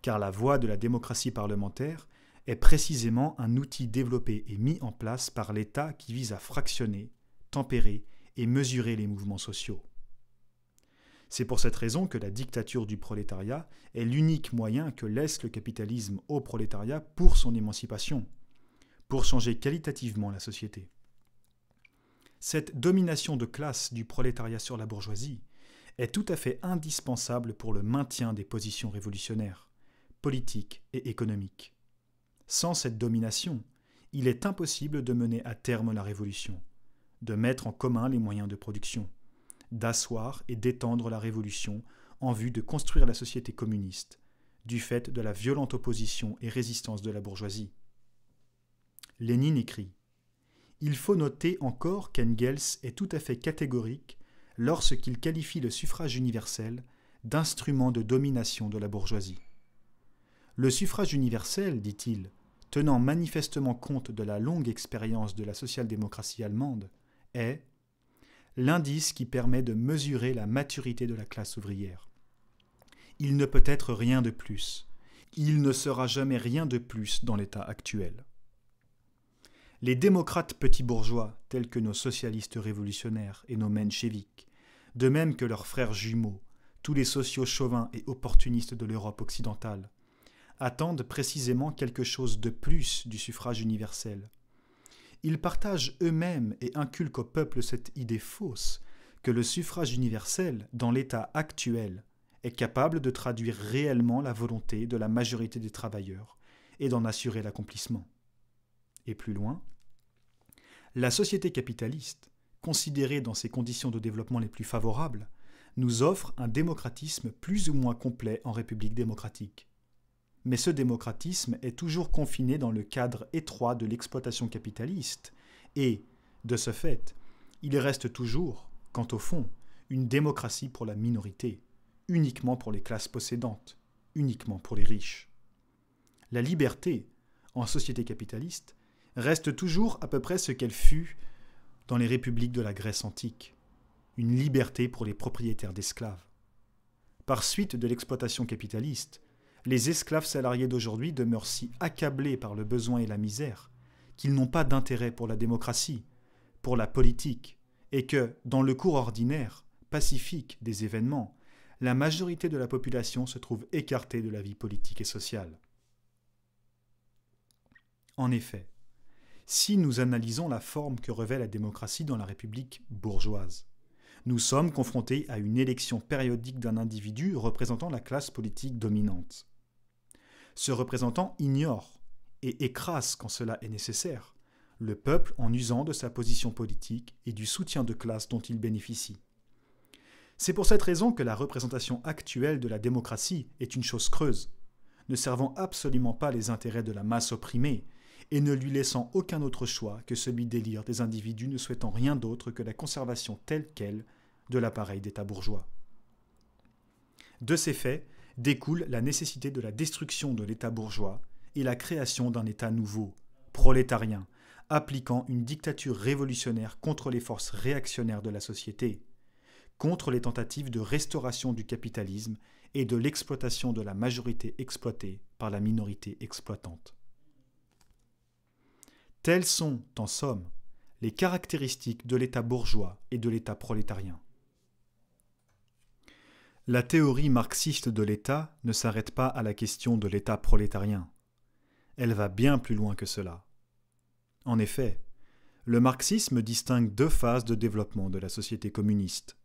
car la voie de la démocratie parlementaire est précisément un outil développé et mis en place par l'État qui vise à fractionner, tempérer et mesurer les mouvements sociaux. C'est pour cette raison que la dictature du prolétariat est l'unique moyen que laisse le capitalisme au prolétariat pour son émancipation, pour changer qualitativement la société. Cette domination de classe du prolétariat sur la bourgeoisie est tout à fait indispensable pour le maintien des positions révolutionnaires, politiques et économiques. Sans cette domination, il est impossible de mener à terme la révolution, de mettre en commun les moyens de production, d'asseoir et d'étendre la révolution en vue de construire la société communiste, du fait de la violente opposition et résistance de la bourgeoisie. Lénine écrit « Il faut noter encore qu'Engels est tout à fait catégorique lorsqu'il qualifie le suffrage universel d'instrument de domination de la bourgeoisie. Le suffrage universel, dit-il, tenant manifestement compte de la longue expérience de la social-démocratie allemande, est l'indice qui permet de mesurer la maturité de la classe ouvrière. Il ne peut être rien de plus. Il ne sera jamais rien de plus dans l'état actuel. Les démocrates petits bourgeois, tels que nos socialistes révolutionnaires et nos mencheviks, de même que leurs frères jumeaux, tous les sociaux chauvins et opportunistes de l'Europe occidentale, attendent précisément quelque chose de plus du suffrage universel. Ils partagent eux-mêmes et inculquent au peuple cette idée fausse que le suffrage universel, dans l'état actuel, est capable de traduire réellement la volonté de la majorité des travailleurs et d'en assurer l'accomplissement. Et plus loin, la société capitaliste, considérée dans ses conditions de développement les plus favorables, nous offre un démocratisme plus ou moins complet en république démocratique. Mais ce démocratisme est toujours confiné dans le cadre étroit de l'exploitation capitaliste et, de ce fait, il reste toujours, quant au fond, une démocratie pour la minorité, uniquement pour les classes possédantes, uniquement pour les riches. La liberté, en société capitaliste, reste toujours à peu près ce qu'elle fut dans les républiques de la Grèce antique, une liberté pour les propriétaires d'esclaves. Par suite de l'exploitation capitaliste, les esclaves salariés d'aujourd'hui demeurent si accablés par le besoin et la misère qu'ils n'ont pas d'intérêt pour la démocratie, pour la politique, et que, dans le cours ordinaire, pacifique des événements, la majorité de la population se trouve écartée de la vie politique et sociale. En effet, si nous analysons la forme que revêt la démocratie dans la République bourgeoise, nous sommes confrontés à une élection périodique d'un individu représentant la classe politique dominante. Ce représentant ignore et écrase, quand cela est nécessaire, le peuple en usant de sa position politique et du soutien de classe dont il bénéficie. C'est pour cette raison que la représentation actuelle de la démocratie est une chose creuse, ne servant absolument pas les intérêts de la masse opprimée et ne lui laissant aucun autre choix que celui d'élire des individus ne souhaitant rien d'autre que la conservation telle qu'elle de l'appareil d'État bourgeois. De ces faits découle la nécessité de la destruction de l'État bourgeois et la création d'un État nouveau, prolétarien, appliquant une dictature révolutionnaire contre les forces réactionnaires de la société, contre les tentatives de restauration du capitalisme et de l'exploitation de la majorité exploitée par la minorité exploitante. Telles sont, en somme, les caractéristiques de l'État bourgeois et de l'État prolétarien. La théorie marxiste de l'État ne s'arrête pas à la question de l'État prolétarien. Elle va bien plus loin que cela. En effet, le marxisme distingue deux phases de développement de la société communiste.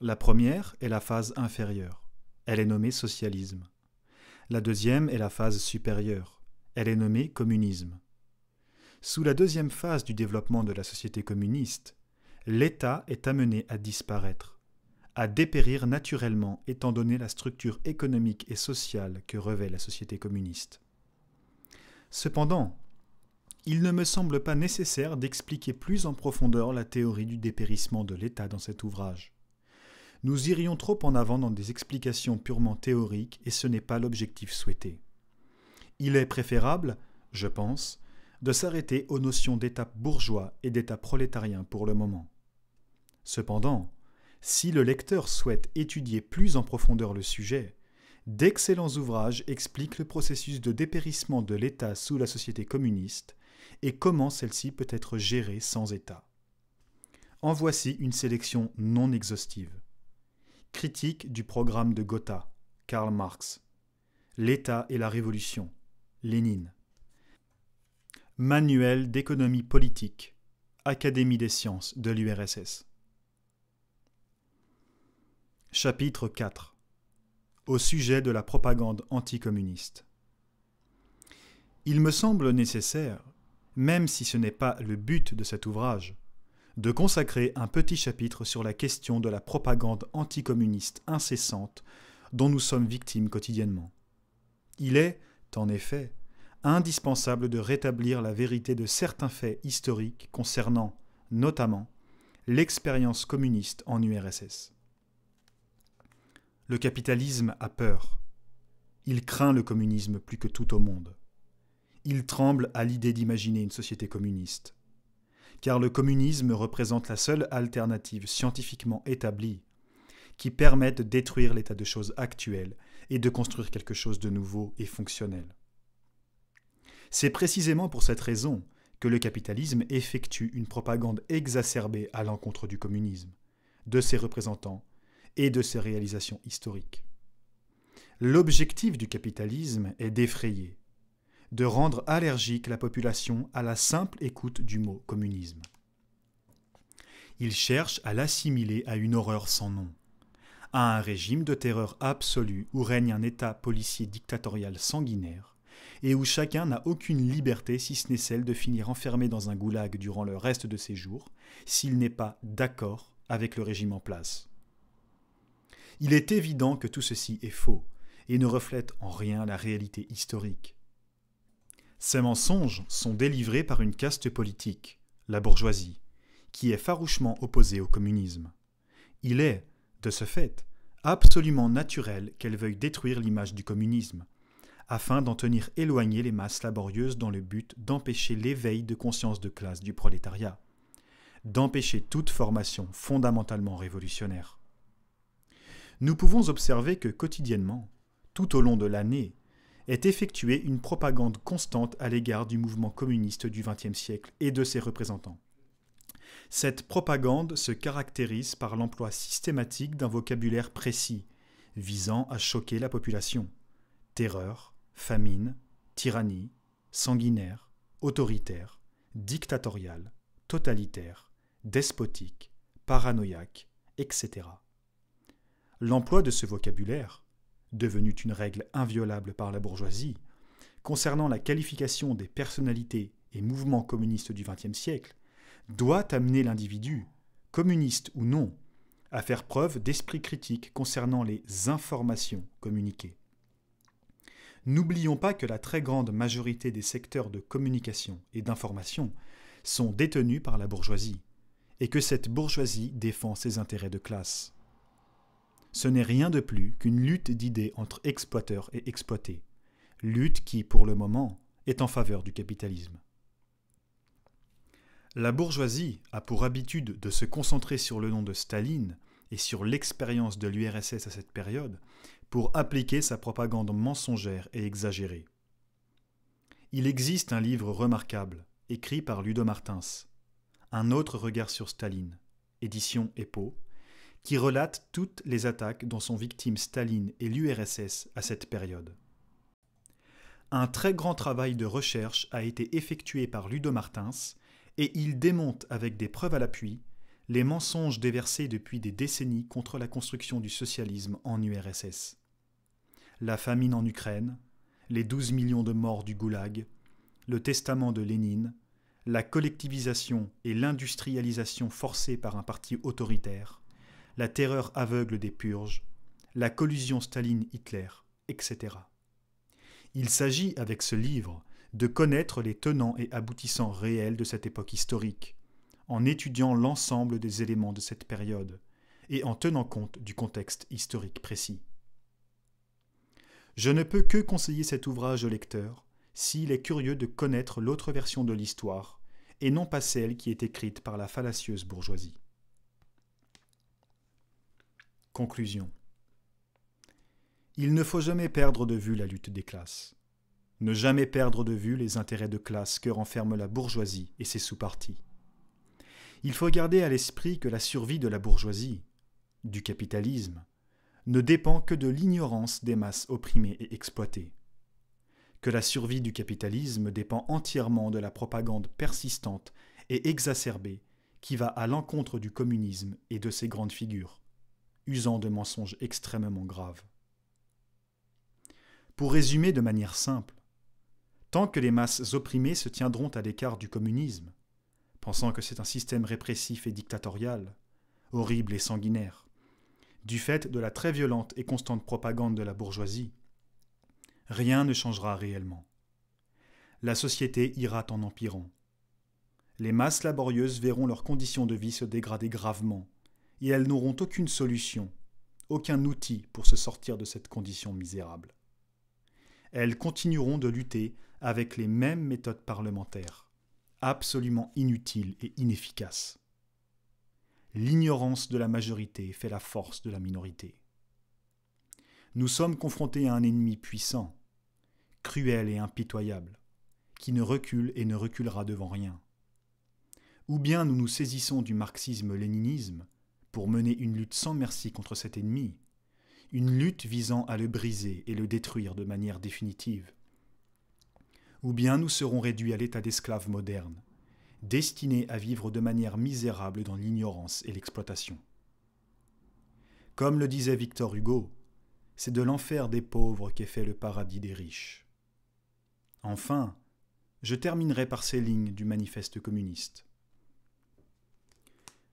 La première est la phase inférieure. Elle est nommée socialisme. La deuxième est la phase supérieure. Elle est nommée communisme. Sous la deuxième phase du développement de la société communiste, l'État est amené à disparaître, à dépérir naturellement étant donné la structure économique et sociale que revêt la société communiste. Cependant, il ne me semble pas nécessaire d'expliquer plus en profondeur la théorie du dépérissement de l'État dans cet ouvrage. Nous irions trop en avant dans des explications purement théoriques et ce n'est pas l'objectif souhaité. Il est préférable, je pense, de s'arrêter aux notions d'État bourgeois et d'État prolétarien pour le moment. Cependant, si le lecteur souhaite étudier plus en profondeur le sujet, D'excellents ouvrages expliquent le processus de dépérissement de l'État sous la société communiste et comment celle-ci peut être gérée sans État. En voici une sélection non exhaustive. Critique du programme de Gotha, Karl Marx. L'État et la Révolution, Lénine. Manuel d'économie politique, Académie des sciences de l'URSS. Chapitre 4. Au sujet de la propagande anticommuniste. Il me semble nécessaire, même si ce n'est pas le but de cet ouvrage, de consacrer un petit chapitre sur la question de la propagande anticommuniste incessante dont nous sommes victimes quotidiennement. Il est, en effet, indispensable de rétablir la vérité de certains faits historiques concernant, notamment, l'expérience communiste en URSS. Le capitalisme a peur. Il craint le communisme plus que tout au monde. Il tremble à l'idée d'imaginer une société communiste. Car le communisme représente la seule alternative scientifiquement établie qui permette de détruire l'état de choses actuel et de construire quelque chose de nouveau et fonctionnel. C'est précisément pour cette raison que le capitalisme effectue une propagande exacerbée à l'encontre du communisme, de ses représentants et de ses réalisations historiques. L'objectif du capitalisme est d'effrayer, de rendre allergique la population à la simple écoute du mot communisme. Il cherche à l'assimiler à une horreur sans nom, à un régime de terreur absolue où règne un État policier dictatorial sanguinaire et où chacun n'a aucune liberté si ce n'est celle de finir enfermé dans un goulag durant le reste de ses jours s'il n'est pas d'accord avec le régime en place. Il est évident que tout ceci est faux et ne reflète en rien la réalité historique. Ces mensonges sont délivrés par une caste politique, la bourgeoisie, qui est farouchement opposée au communisme. Il est, de ce fait, absolument naturel qu'elle veuille détruire l'image du communisme, afin d'en tenir éloignées les masses laborieuses dans le but d'empêcher l'éveil de conscience de classe du prolétariat, d'empêcher toute formation fondamentalement révolutionnaire. Nous pouvons observer que quotidiennement, tout au long de l'année, est effectuée une propagande constante à l'égard du mouvement communiste du XXe siècle et de ses représentants. Cette propagande se caractérise par l'emploi systématique d'un vocabulaire précis, visant à choquer la population. Terreur, famine, tyrannie, sanguinaire, autoritaire, dictatorial, totalitaire, despotique, paranoïaque, etc. L'emploi de ce vocabulaire, devenu une règle inviolable par la bourgeoisie, concernant la qualification des personnalités et mouvements communistes du XXe siècle, doit amener l'individu, communiste ou non, à faire preuve d'esprit critique concernant les informations communiquées. N'oublions pas que la très grande majorité des secteurs de communication et d'information sont détenus par la bourgeoisie, et que cette bourgeoisie défend ses intérêts de classe. Ce n'est rien de plus qu'une lutte d'idées entre exploiteurs et exploités, lutte qui, pour le moment, est en faveur du capitalisme. La bourgeoisie a pour habitude de se concentrer sur le nom de Staline et sur l'expérience de l'URSS à cette période pour appliquer sa propagande mensongère et exagérée. Il existe un livre remarquable, écrit par Ludo Martins, Un autre regard sur Staline, édition EPO, qui relate toutes les attaques dont sont victimes Staline et l'URSS à cette période. Un très grand travail de recherche a été effectué par Ludo Martins et il démonte avec des preuves à l'appui les mensonges déversés depuis des décennies contre la construction du socialisme en URSS. La famine en Ukraine, les 12 millions de morts du goulag, le testament de Lénine, la collectivisation et l'industrialisation forcée par un parti autoritaire, la terreur aveugle des purges, la collusion Staline-Hitler, etc. Il s'agit, avec ce livre, de connaître les tenants et aboutissants réels de cette époque historique, en étudiant l'ensemble des éléments de cette période et en tenant compte du contexte historique précis. Je ne peux que conseiller cet ouvrage au lecteur s'il est curieux de connaître l'autre version de l'histoire et non pas celle qui est écrite par la fallacieuse bourgeoisie. Conclusion. Il ne faut jamais perdre de vue la lutte des classes. Ne jamais perdre de vue les intérêts de classe que renferme la bourgeoisie et ses sous-partis. Il faut garder à l'esprit que la survie de la bourgeoisie, du capitalisme, ne dépend que de l'ignorance des masses opprimées et exploitées. Que la survie du capitalisme dépend entièrement de la propagande persistante et exacerbée qui va à l'encontre du communisme et de ses grandes figures, usant de mensonges extrêmement graves. Pour résumer de manière simple, tant que les masses opprimées se tiendront à l'écart du communisme, pensant que c'est un système répressif et dictatorial, horrible et sanguinaire, du fait de la très violente et constante propagande de la bourgeoisie, rien ne changera réellement. La société ira en empirant. Les masses laborieuses verront leurs conditions de vie se dégrader gravement, et elles n'auront aucune solution, aucun outil pour se sortir de cette condition misérable. Elles continueront de lutter avec les mêmes méthodes parlementaires, absolument inutiles et inefficaces. L'ignorance de la majorité fait la force de la minorité. Nous sommes confrontés à un ennemi puissant, cruel et impitoyable, qui ne recule et ne reculera devant rien. Ou bien nous nous saisissons du marxisme-léninisme pour mener une lutte sans merci contre cet ennemi, une lutte visant à le briser et le détruire de manière définitive. Ou bien nous serons réduits à l'état d'esclaves modernes, destinés à vivre de manière misérable dans l'ignorance et l'exploitation. Comme le disait Victor Hugo, c'est de l'enfer des pauvres qu'est fait le paradis des riches. Enfin, je terminerai par ces lignes du manifeste communiste.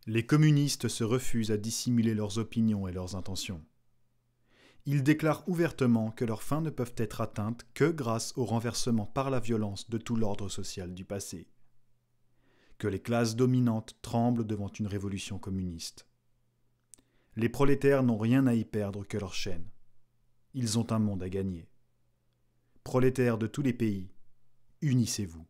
Les communistes se refusent à dissimuler leurs opinions et leurs intentions. Ils déclarent ouvertement que leurs fins ne peuvent être atteintes que grâce au renversement par la violence de tout l'ordre social du passé. Que les classes dominantes tremblent devant une révolution communiste. Les prolétaires n'ont rien à y perdre que leur chaîne. Ils ont un monde à gagner. Prolétaires de tous les pays, unissez-vous.